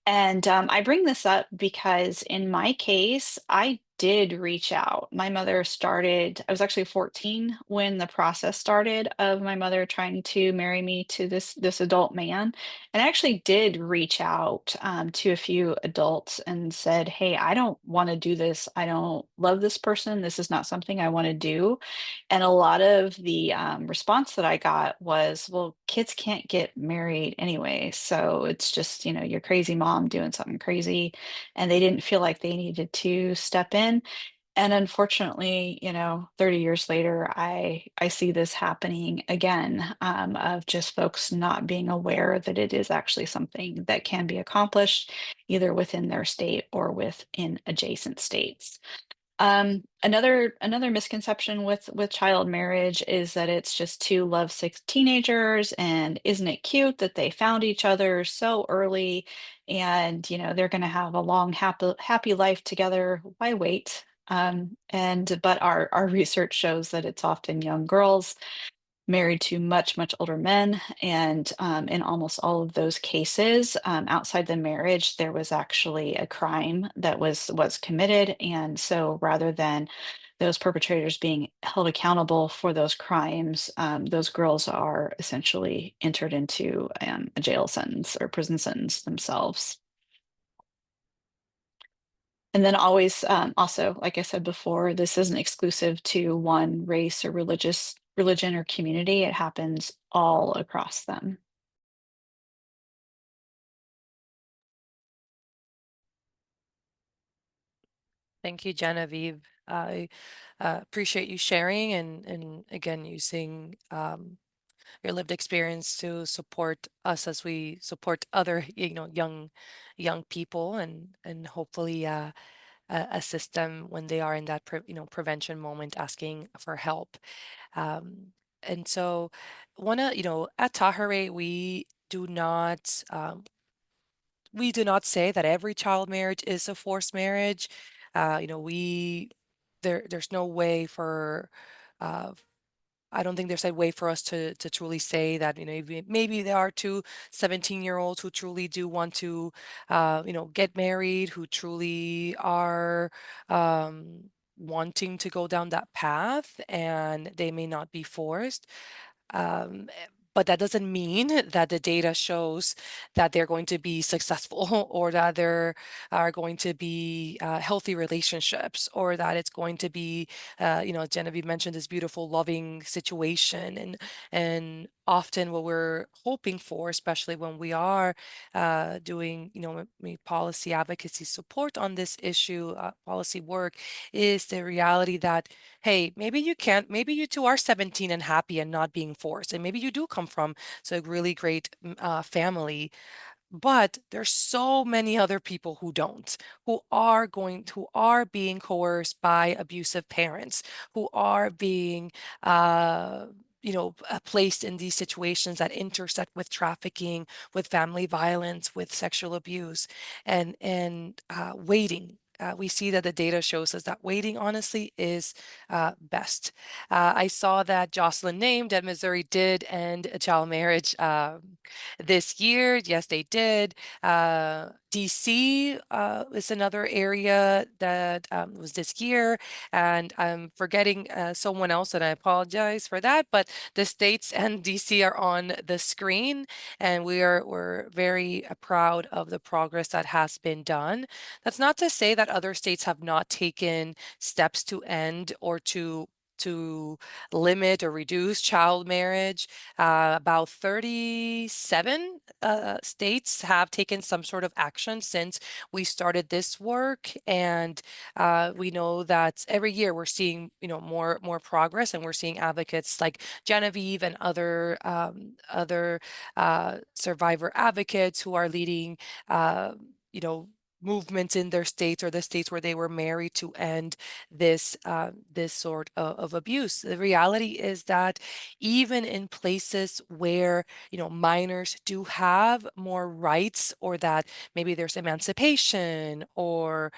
And I bring this up because in my case, I did reach out. My mother started, I was actually 14 when the process started of my mother trying to marry me to this adult man. And I actually did reach out to a few adults and said, "Hey, I don't want to do this. I don't love this person. This is not something I want to do." And a lot of the response that I got was, "Well, kids can't get married anyway. So it's just, your crazy mom doing something crazy." And they didn't feel like they needed to step in. And unfortunately, 30 years later, I see this happening again, of just folks not being aware that it is actually something that can be accomplished either within their state or within adjacent states. Another misconception with child marriage is that it's just two lovesick teenagers, and isn't it cute that they found each other so early, and they're going to have a long happy life together. Why wait? And but our research shows that it's often young girls married to much older men, and in almost all of those cases, outside the marriage there was actually a crime that was committed, and so rather than those perpetrators being held accountable for those crimes, those girls are essentially entered into a jail sentence or prison sentence themselves. And then always, also, like I said before, this isn't exclusive to one race or religion or community. It happens all across them. Thank you, Genevieve. I appreciate you sharing and again using your lived experience to support us as we support other, young people and hopefully assist them when they are in that prevention moment, asking for help. Um, and so, at Tahare, we do not say that every child marriage is a forced marriage. There's no way for, uh, I don't think there's a way for us to truly say that, maybe there are two 17-year-olds who truly do want to, get married, who truly are wanting to go down that path, and they may not be forced. Um, eh, but that doesn't mean that the data shows that they're going to be successful or that there are going to be healthy relationships or that it's going to be, Genevieve mentioned this beautiful, loving situation. And often what we're hoping for, especially when we are doing, policy advocacy support on this issue, policy work, is the reality that hey, maybe you can't, maybe you two are 17 and happy and not being forced, and maybe you do come from so a really great family, but there's so many other people who don't, who are being coerced by abusive parents, who are being, placed in these situations that intersect with trafficking, with family violence, with sexual abuse, and waiting. We see that the data shows us that waiting honestly is best. I saw that Jocelyn named that Missouri did end a child marriage this year. Yes, they did. DC is another area that was this year, and I'm forgetting someone else, and I apologize for that. But the states and DC are on the screen, and we're very proud of the progress that has been done. That's not to say that other states have not taken steps to end or to limit or reduce child marriage. About 37 states have taken some sort of action since we started this work, and we know that every year we're seeing, more progress, and we're seeing advocates like Genevieve and other survivor advocates who are leading, you know, movements in their states or the states where they were married to end this sort of abuse. The reality is that even in places where, minors do have more rights, or that maybe there's emancipation, or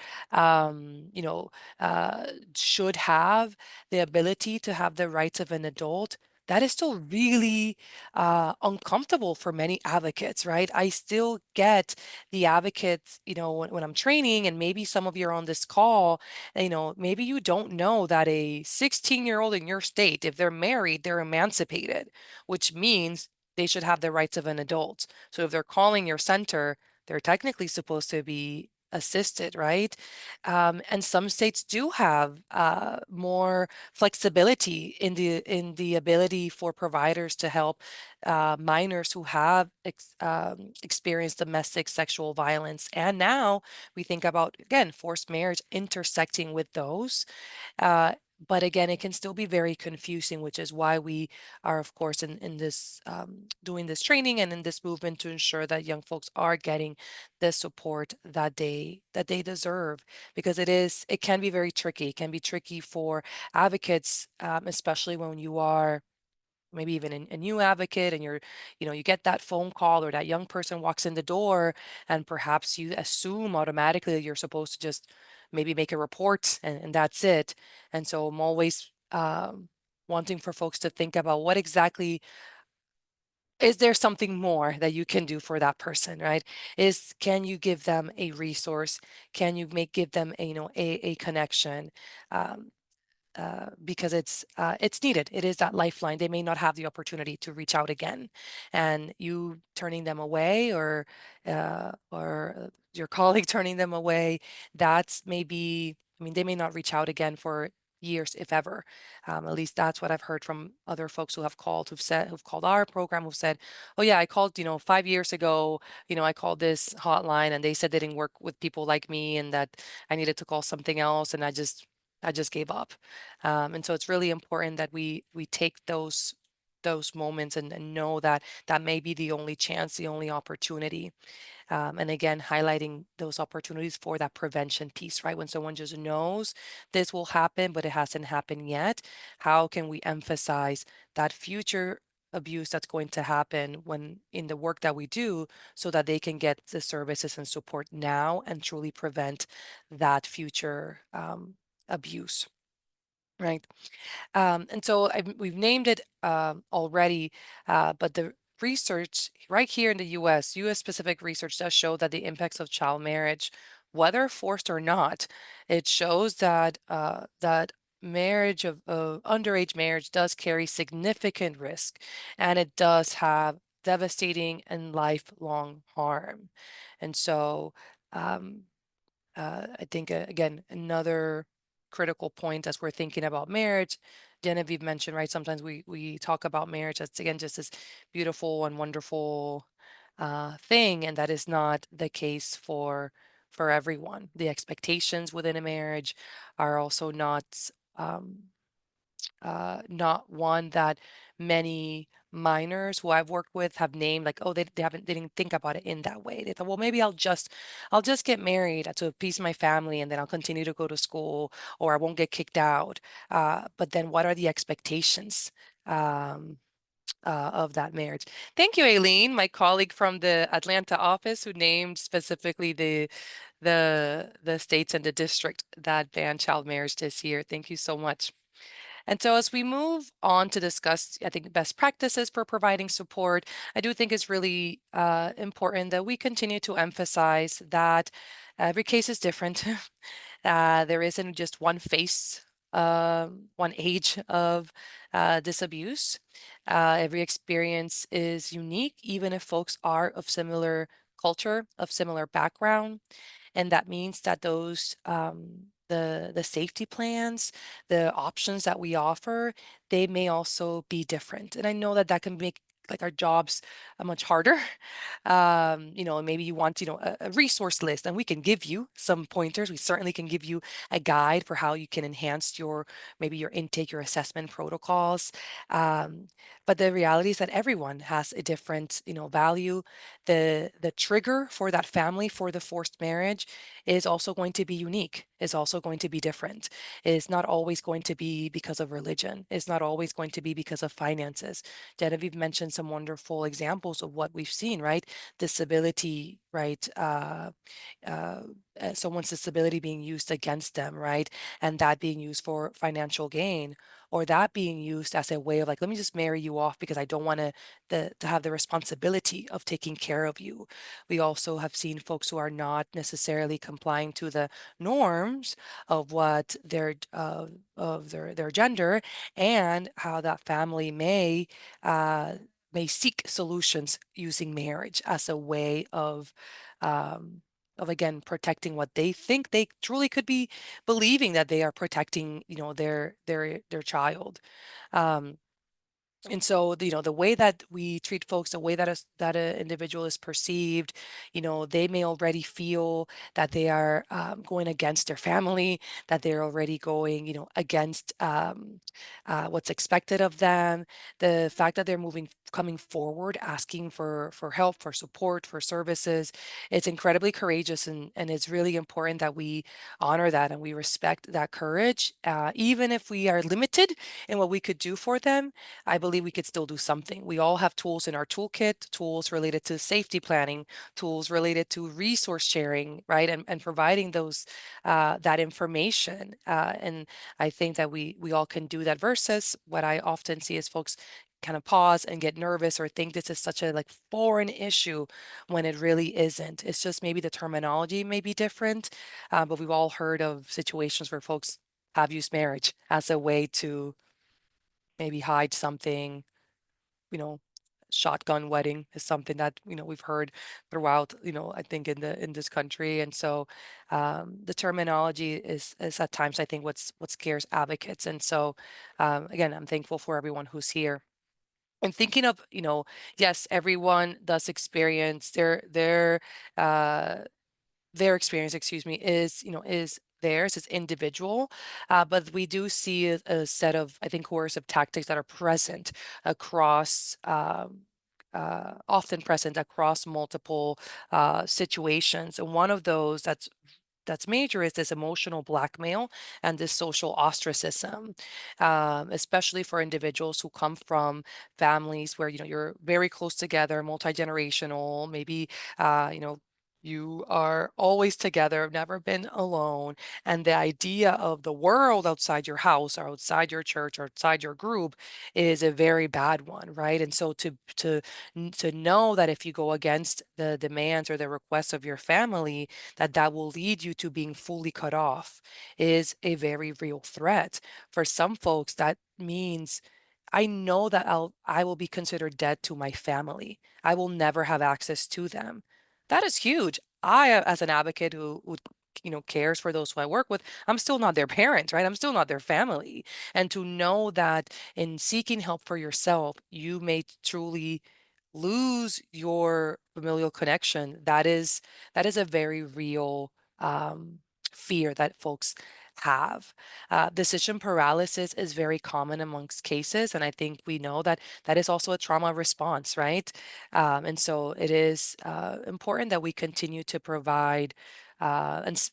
should have the ability to have the rights of an adult, that is still really uncomfortable for many advocates, right? I still get the advocates, when I'm training, and maybe some of you are on this call, maybe you don't know that a 16-year-old in your state, if they're married, they're emancipated, which means they should have the rights of an adult. So if they're calling your center, they're technically supposed to be assisted, right? And some states do have more flexibility in the ability for providers to help minors who have experienced domestic sexual violence. And now we think about, again, forced marriage intersecting with those. Uh, but again, it can still be very confusing, which is why we are, of course, in this doing this training and in this movement to ensure that young folks are getting the support that they deserve, because it can be very tricky. It can be tricky for advocates, especially when you are maybe even a new advocate, and you get that phone call, or that young person walks in the door, and perhaps you assume automatically that you're supposed to just maybe make a report, and that's it. And so I'm always wanting for folks to think about, what exactly is there something more that you can do for that person, right? Can you give them a resource? Can you give them a connection? Um, because it's needed. It is that lifeline. They may not have the opportunity to reach out again, and you turning them away, or your colleague turning them away, that's maybe, I mean, they may not reach out again for years, if ever. At least that's what I've heard from other folks who've called our program, who've said, "Oh yeah, I called, 5 years ago. I called this hotline, and they said they didn't work with people like me, and that I needed to call something else, and I just gave up." And so it's really important that we take those moments, and know that that may be the only chance, the only opportunity. And again, highlighting those opportunities for that prevention piece, right? When someone just knows this will happen, but it hasn't happened yet, how can we emphasize that future abuse that's going to happen when in the work that we do, so that they can get the services and support now and truly prevent that future abuse, right? And so we've named it already, but the research right here in the US specific research does show that the impacts of child marriage, whether forced or not, it shows that marriage of underage marriage does carry significant risk, and it does have devastating and lifelong harm. And so um, I think, again, another critical point as we're thinking about marriage, Genevieve mentioned, right? Sometimes we talk about marriage as, again, just this beautiful and wonderful thing, and that is not the case for everyone. The expectations within a marriage are also not one that many minors who I've worked with have named, like, oh, they didn't think about it in that way. They thought, well, maybe I'll just get married to appease my family, and then I'll continue to go to school, or I won't get kicked out. But then what are the expectations of that marriage? Thank you, Aileen, my colleague from the Atlanta office, who named specifically the states and the district that banned child marriage this year. Thank you so much. And so as we move on to discuss, I think, best practices for providing support, I do think it's really important that we continue to emphasize that every case is different. There isn't just one face, one age of this abuse. Every experience is unique, even if folks are of similar culture, of similar background. And that means that the safety plans, the options that we offer, they may also be different. And I know that that can make like our jobs much harder. Maybe you want, a resource list, and we can give you some pointers. We certainly can give you a guide for how you can enhance maybe your intake, your assessment protocols. Um, but the reality is that everyone has a different, value. The trigger for that family for the forced marriage is also going to be unique, is also going to be different. It's not always going to be because of religion. It's not always going to be because of finances. Genevieve mentioned some wonderful examples of what we've seen, right? Disability, right? Uh, Someone's disability being used against them, right? And that being used for financial gain. or that being used as a way of like, let me just marry you off because I don't want to have the responsibility of taking care of you. We also have seen folks who are not necessarily complying to the norms of what of their gender, and how that family uh, may seek solutions using marriage as a way um, of again protecting what they think they truly could be believing that they are protecting, their child. Um, and so, the way that we treat folks, the way that an individual is perceived, they may already feel that they are going against their family, that they're already going, against what's expected of them. The fact that they're coming forward, asking for help, for support, for services, it's incredibly courageous, and it's really important that we honor that and we respect that courage, even if we are limited in what we could do for them. I believe we could still do something. We all have tools in our toolkit, tools related to safety planning, tools related to resource sharing, right? And providing that information. And I think that we all can do that versus what I often see is folks kind of pause and get nervous or think this is such a like foreign issue when it really isn't. It's just maybe the terminology may be different, but we've all heard of situations where folks have used marriage as a way to maybe hide something, you know, shotgun wedding is something that, we've heard throughout, I think in this country. And so the terminology is at times, I think, what scares advocates. And so again, I'm thankful for everyone who's here. And thinking of, yes, everyone does experience uh their experience, excuse me, is theirs, is individual. But we do see a set of, I think, coercive tactics that are present across, often present across multiple situations. And one of those that's major is this emotional blackmail and this social ostracism, especially for individuals who come from families where you're very close together, multi-generational, maybe you are always together, never been alone, and the idea of the world outside your house or outside your church or outside your group is a very bad one, right? And so to know that if you go against the demands or the requests of your family, that will lead you to being fully cut off is a very real threat. For some folks, that means I know that I will be considered dead to my family. I will never have access to them. That is huge. I, as an advocate who cares for those who I work with, I'm still not their parent, right? I'm still not their family. And to know that in seeking help for yourself, you may truly lose your familial connection. That is a very real fear that folks have. Decision paralysis is very common amongst cases, and I think we know that that is also a trauma response, right? And so it is important that we continue to provide and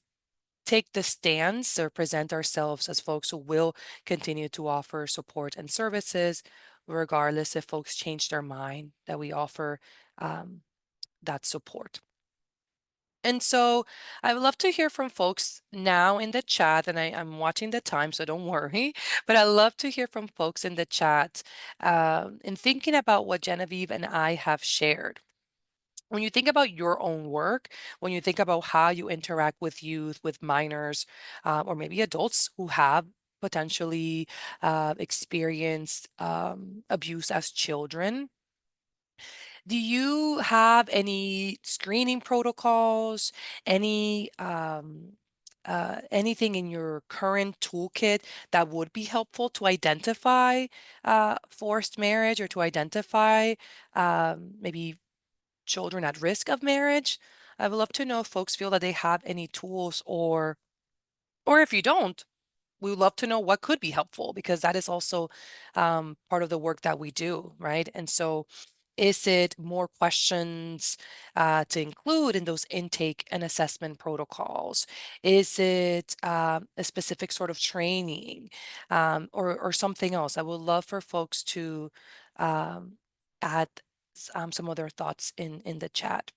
take the stance or present ourselves as folks who will continue to offer support and services, regardless if folks change their mind, that we offer um, that support. And so I would love to hear from folks now in the chat, and I'm watching the time, so don't worry. But I love to hear from folks in the chat in thinking about what Genevieve and I have shared. When you think about your own work, when you think about how you interact with youth, with minors, or maybe adults who have potentially experienced abuse as children, do you have any screening protocols, any anything in your current toolkit that would be helpful to identify forced marriage or to identify maybe children at risk of marriage? I would love to know if folks feel that they have any tools, or if you don't, we would love to know what could be helpful, because that is also part of the work that we do, right? And so is it more questions to include in those intake and assessment protocols? Is it a specific sort of training, or something else? I would love for folks to add some of their thoughts in the chat.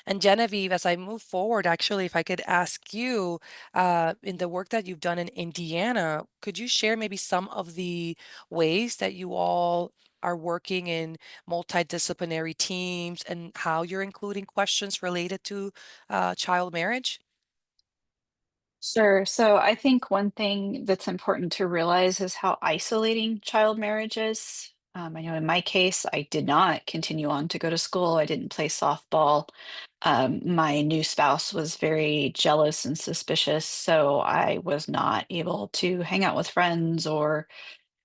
And Genevieve, as I move forward, actually, if I could ask you, in the work that you've done in Indiana, could you share maybe some of the ways that you all are working in multidisciplinary teams and how you're including questions related to child marriage? Sure. So I think one thing that's important to realize is how isolating child marriage is. I know in my case, I did not continue on to go to school. I didn't play softball. My new spouse was very jealous and suspicious, so I was not able to hang out with friends or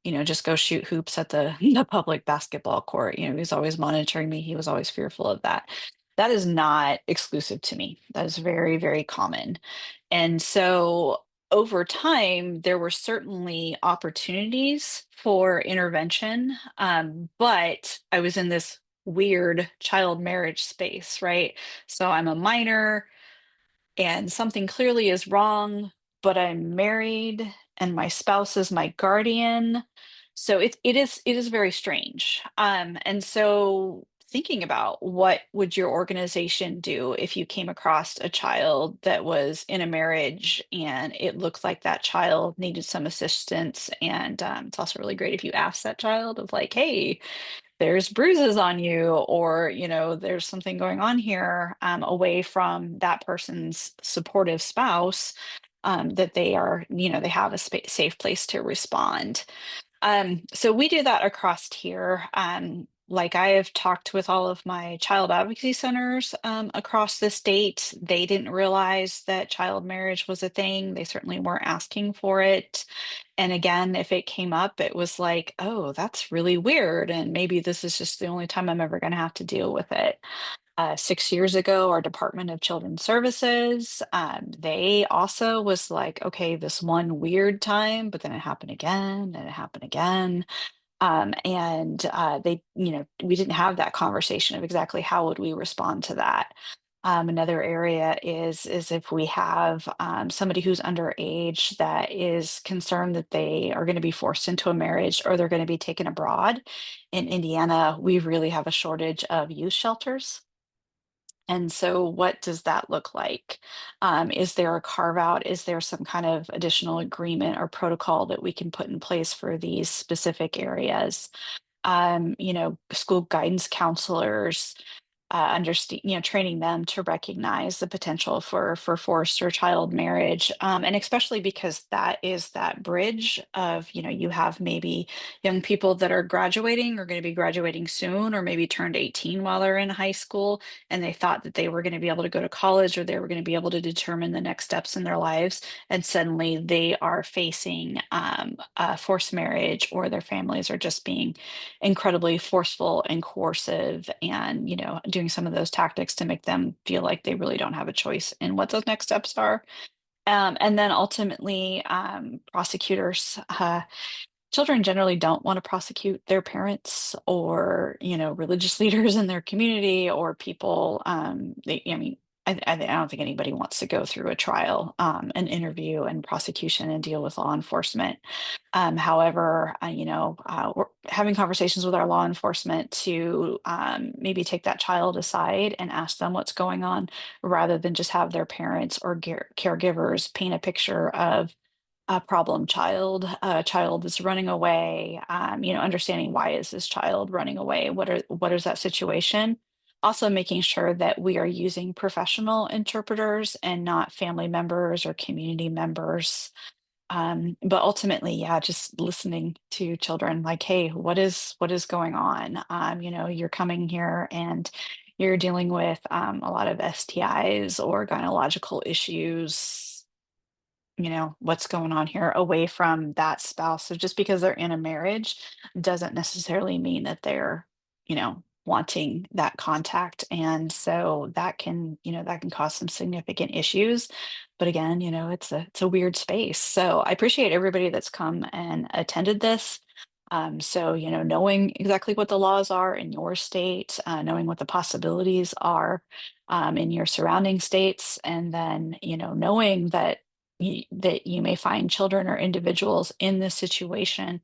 just go shoot hoops at the the public basketball court. He was always monitoring me. He was always fearful of that. That is not exclusive to me. That is very, very common. And so over time, there were certainly opportunities for intervention, but I was in this weird child marriage space, right? So I'm a minor and something clearly is wrong, but I'm married and my spouse is my guardian. So it is very strange. And so thinking about what would your organization do if you came across a child that was in a marriage and it looked like that child needed some assistance, and it's also really great if you ask that child of like, hey, there's bruises on you, or there's something going on here, away from that person's supportive spouse, that they are, they have a safe place to respond. So we do that across here. Like, I have talked with all of my child advocacy centers across the state. They didn't realize that child marriage was a thing. They certainly weren't asking for it. And again, if it came up, it was like, oh, that's really weird. And maybe this is just the only time I'm ever going to have to deal with it. 6 years ago, our Department of Children's Services, they also was like, okay, this one weird time, but then it happened again and it happened again. And they, we didn't have that conversation of exactly how would we respond to that. Another area is if we have somebody who's underage that is concerned that they are going to be forced into a marriage or they're going to be taken abroad. In Indiana, we really have a shortage of youth shelters. And so, what does that look like? Is there a carve out? Is there some kind of additional agreement or protocol that we can put in place for these specific areas? School guidance counselors, understand, training them to recognize the potential for forced or child marriage, and especially because that is that bridge of, you have maybe young people that are graduating or going to be graduating soon, or maybe turned 18 while they're in high school, and they thought that they were going to be able to go to college or they were going to be able to determine the next steps in their lives, and suddenly they are facing a forced marriage, or their families are just being incredibly forceful and coercive, and doing some of those tactics to make them feel like they really don't have a choice in what those next steps are. And then ultimately, prosecutors, children generally don't want to prosecute their parents or religious leaders in their community, or people, I mean, I don't think anybody wants to go through a trial, an interview and prosecution and deal with law enforcement. However, we're having conversations with our law enforcement to, maybe take that child aside and ask them what's going on, rather than just have their parents or caregivers paint a picture of a problem child, a child that's running away, understanding why is this child running away? What is that situation? Also making sure that we are using professional interpreters and not family members or community members. But ultimately, yeah, just listening to children like, hey, what is going on? You're coming here and you're dealing with a lot of STIs or gynecological issues. What's going on here, away from that spouse. So just because they're in a marriage doesn't necessarily mean that they're, wanting that contact. And so that can cause some significant issues. But again, it's a weird space. So I appreciate everybody that's come and attended this. So, knowing exactly what the laws are in your state, knowing what the possibilities are, in your surrounding states, and then, knowing that you may find children or individuals in this situation,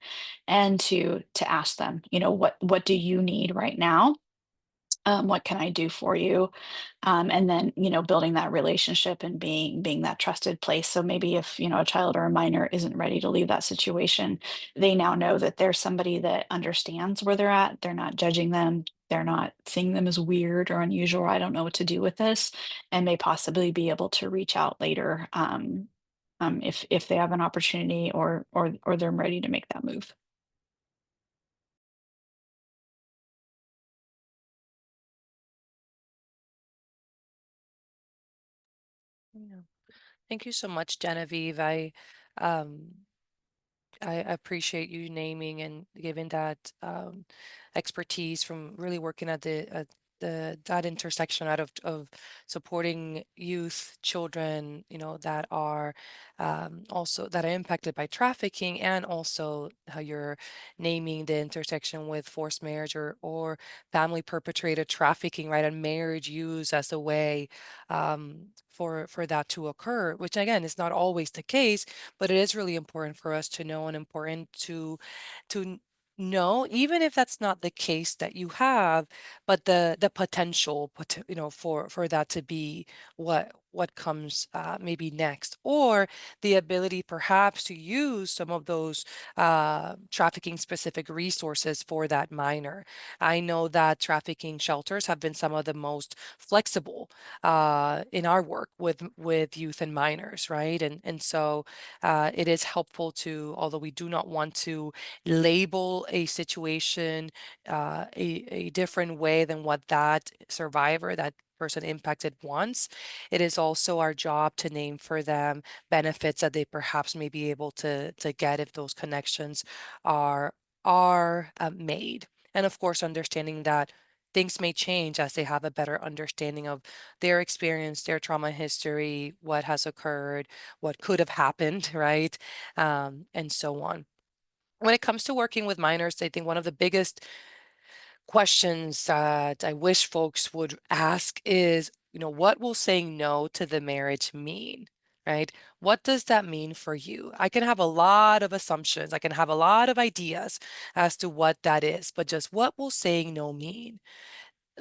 and to ask them, what do you need right now? What can I do for you? And then, building that relationship and being that trusted place. So maybe if, a child or a minor isn't ready to leave that situation, they now know that there's somebody that understands where they're at. They're not judging them. They're not seeing them as weird or unusual. I don't know what to do with this, and may possibly be able to reach out later, if they have an opportunity, or they're ready to make that move. Yeah. Thank you so much, Genevieve. Um, I appreciate you naming and giving that expertise from really working at the that intersection out of supporting youth, children, that are also that are impacted by trafficking, and also how you're naming the intersection with forced marriage or family perpetrated trafficking, right? And marriage used as a way for that to occur, which again is not always the case, but it is really important for us to know and important to know, even if that's not the case that you have, but the potential, for that to be what comes maybe next, or the ability perhaps to use some of those trafficking specific resources for that minor. I know that trafficking shelters have been some of the most flexible in our work with youth and minors, right? And so it is helpful to, although we do not want to label a situation a different way than what that survivor, that person impacted wants, it is also our job to name for them benefits that they perhaps may be able to get if those connections are made. And of course, understanding that things may change as they have a better understanding of their experience, their trauma history, what has occurred, what could have happened, right? And so on. When it comes to working with minors, I think one of the biggest questions that I wish folks would ask is, what will saying no to the marriage mean? Right? What does that mean for you? I can have a lot of assumptions. I can have a lot of ideas as to what that is, but just what will saying no mean?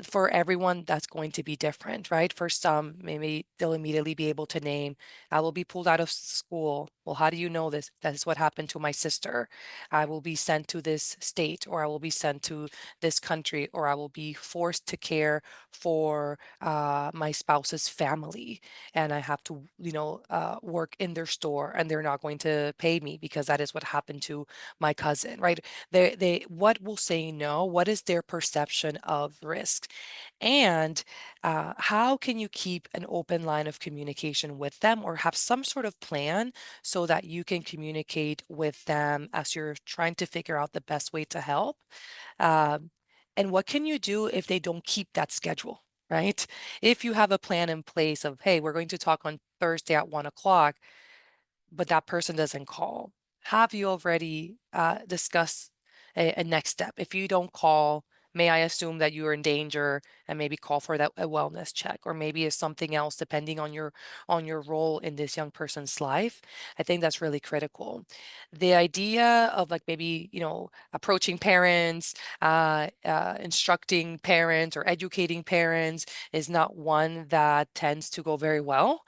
For everyone, that's going to be different, right? For some, maybe they'll immediately be able to name, I will be pulled out of school. Well, how do you know this? That is what happened to my sister. I will be sent to this state, or I will be sent to this country, or I will be forced to care for my spouse's family. And I have to, work in their store, and they're not going to pay me because that is what happened to my cousin, right? What will say no? What is their perception of risk? And how can you keep an open line of communication with them, or have some sort of plan so that you can communicate with them as you're trying to figure out the best way to help? Um, and what can you do if they don't keep that schedule? Right? If you have a plan in place of, hey, we're going to talk on Thursday at 1 o'clock, but that person doesn't call, have you already discussed a next step? If you don't call, may I assume that you are in danger and maybe call for that a wellness check, or maybe it's something else depending on your role in this young person's life. I think that's really critical. The idea of like maybe, approaching parents, instructing parents or educating parents is not one that tends to go very well.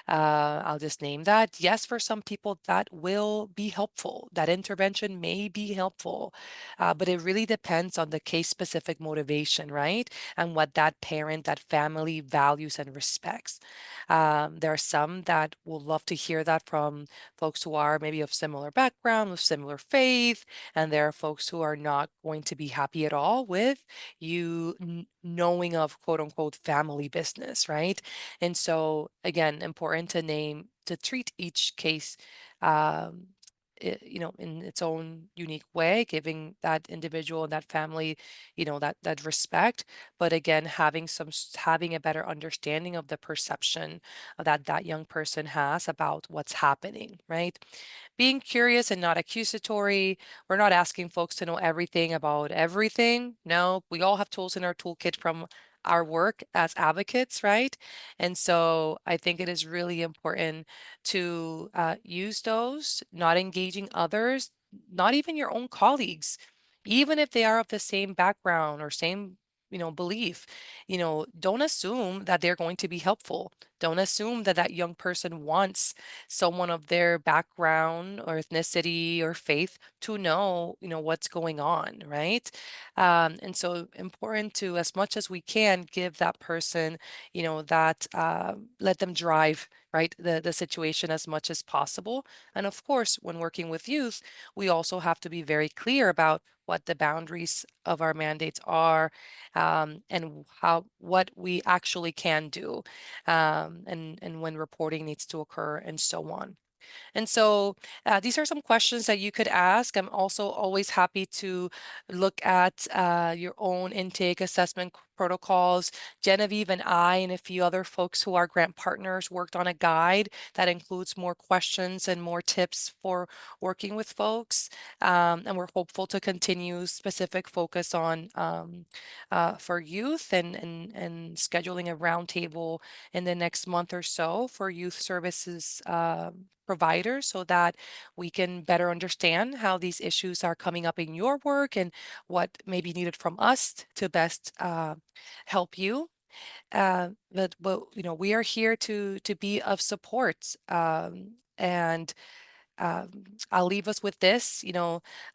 I'll just name that. Yes, for some people that will be helpful. That intervention may be helpful, but it really depends on the case specific motivation, right? And what that parent, that family values and respects. There are some that will love to hear that from folks who are maybe of similar background, with similar faith, and there are folks who are not going to be happy at all with you knowing of quote unquote family business, right? And so, again, important to name, to treat each case, um, in its own unique way, giving that individual and that family, that respect. But again, having a better understanding of the perception that that young person has about what's happening, right? Being curious and not accusatory. We're not asking folks to know everything about everything. No, we all have tools in our toolkit from our work as advocates, right? And so I think it is really important to use those, not engaging others, not even your own colleagues, even if they are of the same background or same belief. Don't assume that they're going to be helpful. Don't assume that that young person wants someone of their background or ethnicity or faith to know, what's going on, right? And so important to, as much as we can, give that person, that let them drive, right, the situation as much as possible. And of course, when working with youth, we also have to be very clear about what the boundaries of our mandates are, and what we actually can do, and when reporting needs to occur, and so on. And so these are some questions that you could ask. I'm also always happy to look at your own intake assessment protocols. Genevieve and I and a few other folks who are grant partners worked on a guide that includes more questions and more tips for working with folks. And we're hopeful to continue specific focus on for youth, and scheduling a roundtable in the next month or so for youth services providers, so that we can better understand how these issues are coming up in your work and what may be needed from us to best help you. But we are here to be of support. And I'll leave us with this.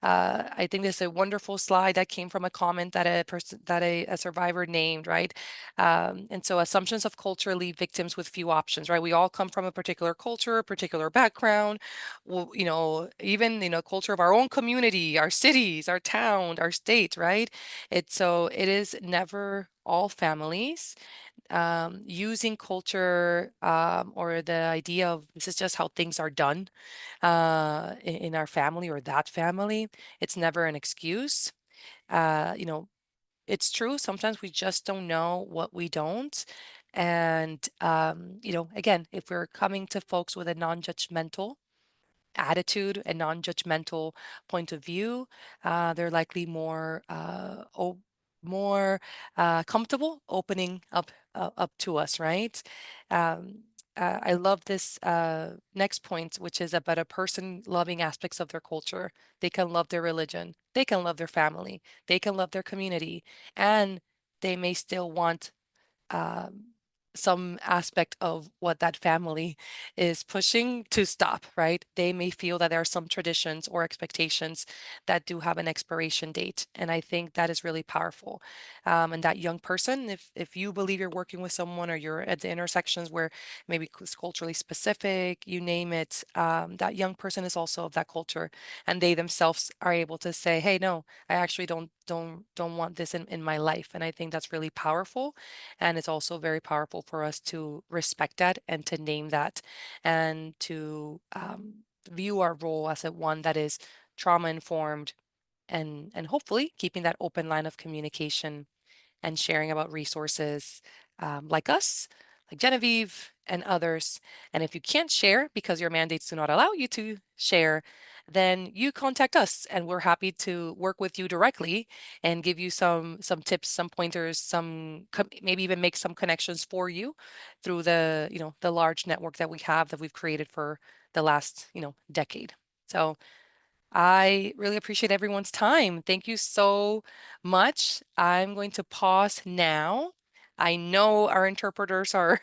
I think this is a wonderful slide that came from a comment that a survivor named, right? And so assumptions of culture leave victims with few options, right? We all come from a particular culture, a particular background, well, even, culture of our own community, our cities, our town, our state, right? It is never all families. Using culture, or the idea of this is just how things are done in our family or that family. It's never an excuse. Uh, you know, it's true. Sometimes we just don't know what we don't. And, again, if we're coming to folks with a non-judgmental attitude and non-judgmental point of view, they're likely more comfortable opening up to us, right? Um, I love this next point, which is about a person loving aspects of their culture. They can love their religion, they can love their family, they can love their community, and they may still want um, some aspect of what that family is pushing to stop, right? They may feel that there are some traditions or expectations that do have an expiration date. And I think that is really powerful. And that young person, if you believe you're working with someone or you're at the intersections where maybe it's culturally specific, you name it, that young person is also of that culture. And they themselves are able to say, hey, no, I actually don't want this in my life. And I think that's really powerful. And it's also very powerful for us to respect that and to name that, and to view our role as a one that is trauma informed, and hopefully keeping that open line of communication and sharing about resources, like us, like Genevieve and others. And if you can't share because your mandates do not allow you to share, then you contact us and we're happy to work with you directly and give you some tips, some pointers, maybe even make some connections for you through the large network that we have that we've created for the last, decade. So I really appreciate everyone's time. Thank you so much. I'm going to pause now. I know our interpreters are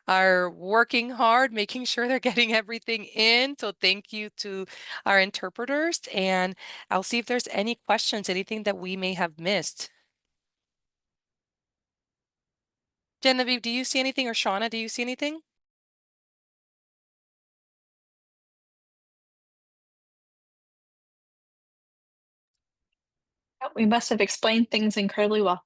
are working hard, making sure they're getting everything in. So thank you to our interpreters, and I'll see if there's any questions, anything that we may have missed. Genevieve, do you see anything? Or Shauna, do you see anything? We must have explained things incredibly well.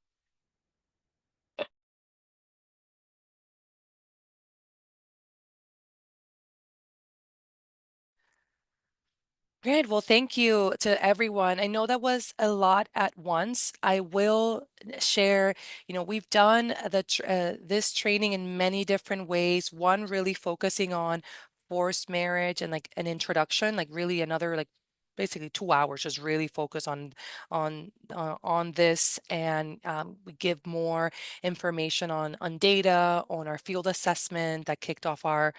Great. Well, thank you to everyone. I know that was a lot at once. I will share, we've done this training in many different ways. One really focusing on forced marriage and like an introduction, like really another like basically 2 hours just really focus on this, and we give more information on data, on our field assessment that kicked off our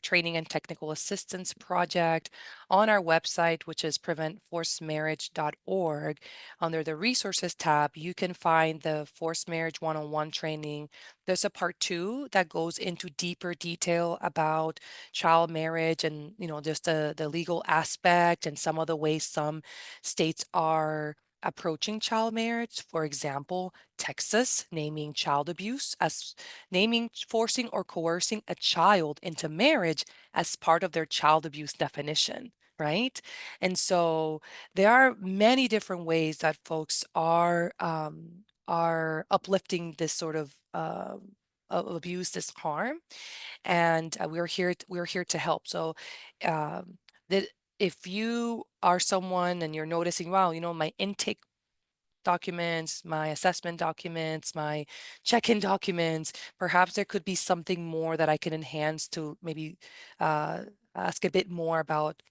training and technical assistance project, on our website, which is preventforcedmarriage.org, under the resources tab, you can find the forced marriage one-on-one training. There's a part two that goes into deeper detail about child marriage and, just the legal aspect and some of the ways some states are approaching child marriage. For example, Texas naming child abuse as naming, forcing, or coercing a child into marriage as part of their child abuse definition, right? And so there are many different ways that folks are uplifting this sort of abuse, this harm, and we're here to help. So that if you are someone and you're noticing, wow, my intake documents, my assessment documents, my check-in documents. Perhaps there could be something more that I can enhance to maybe uh, ask a bit more about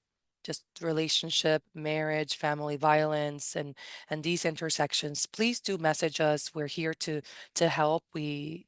just relationship, marriage, family violence, and these intersections. Please do message us. We're here to help. We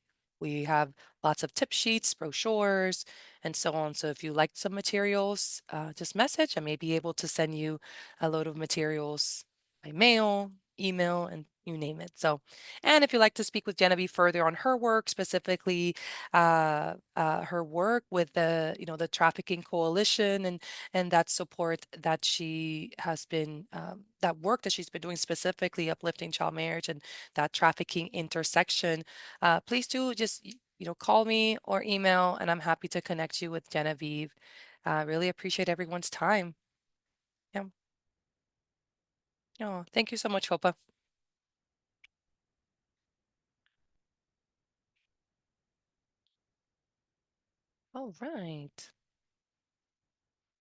have lots of tip sheets, brochures, and so on. So if you like some materials, just message. I may be able to send you a load of materials by mail, email, and you name it. So, and if you'd like to speak with Genevieve further on her work, specifically her work with the Trafficking Coalition and that support that she has been, that work that she's been doing specifically uplifting child marriage and that trafficking intersection, please do just call me or email, and I'm happy to connect you with Genevieve. Really appreciate everyone's time. Yeah. Oh, thank you so much, Hopa. All right.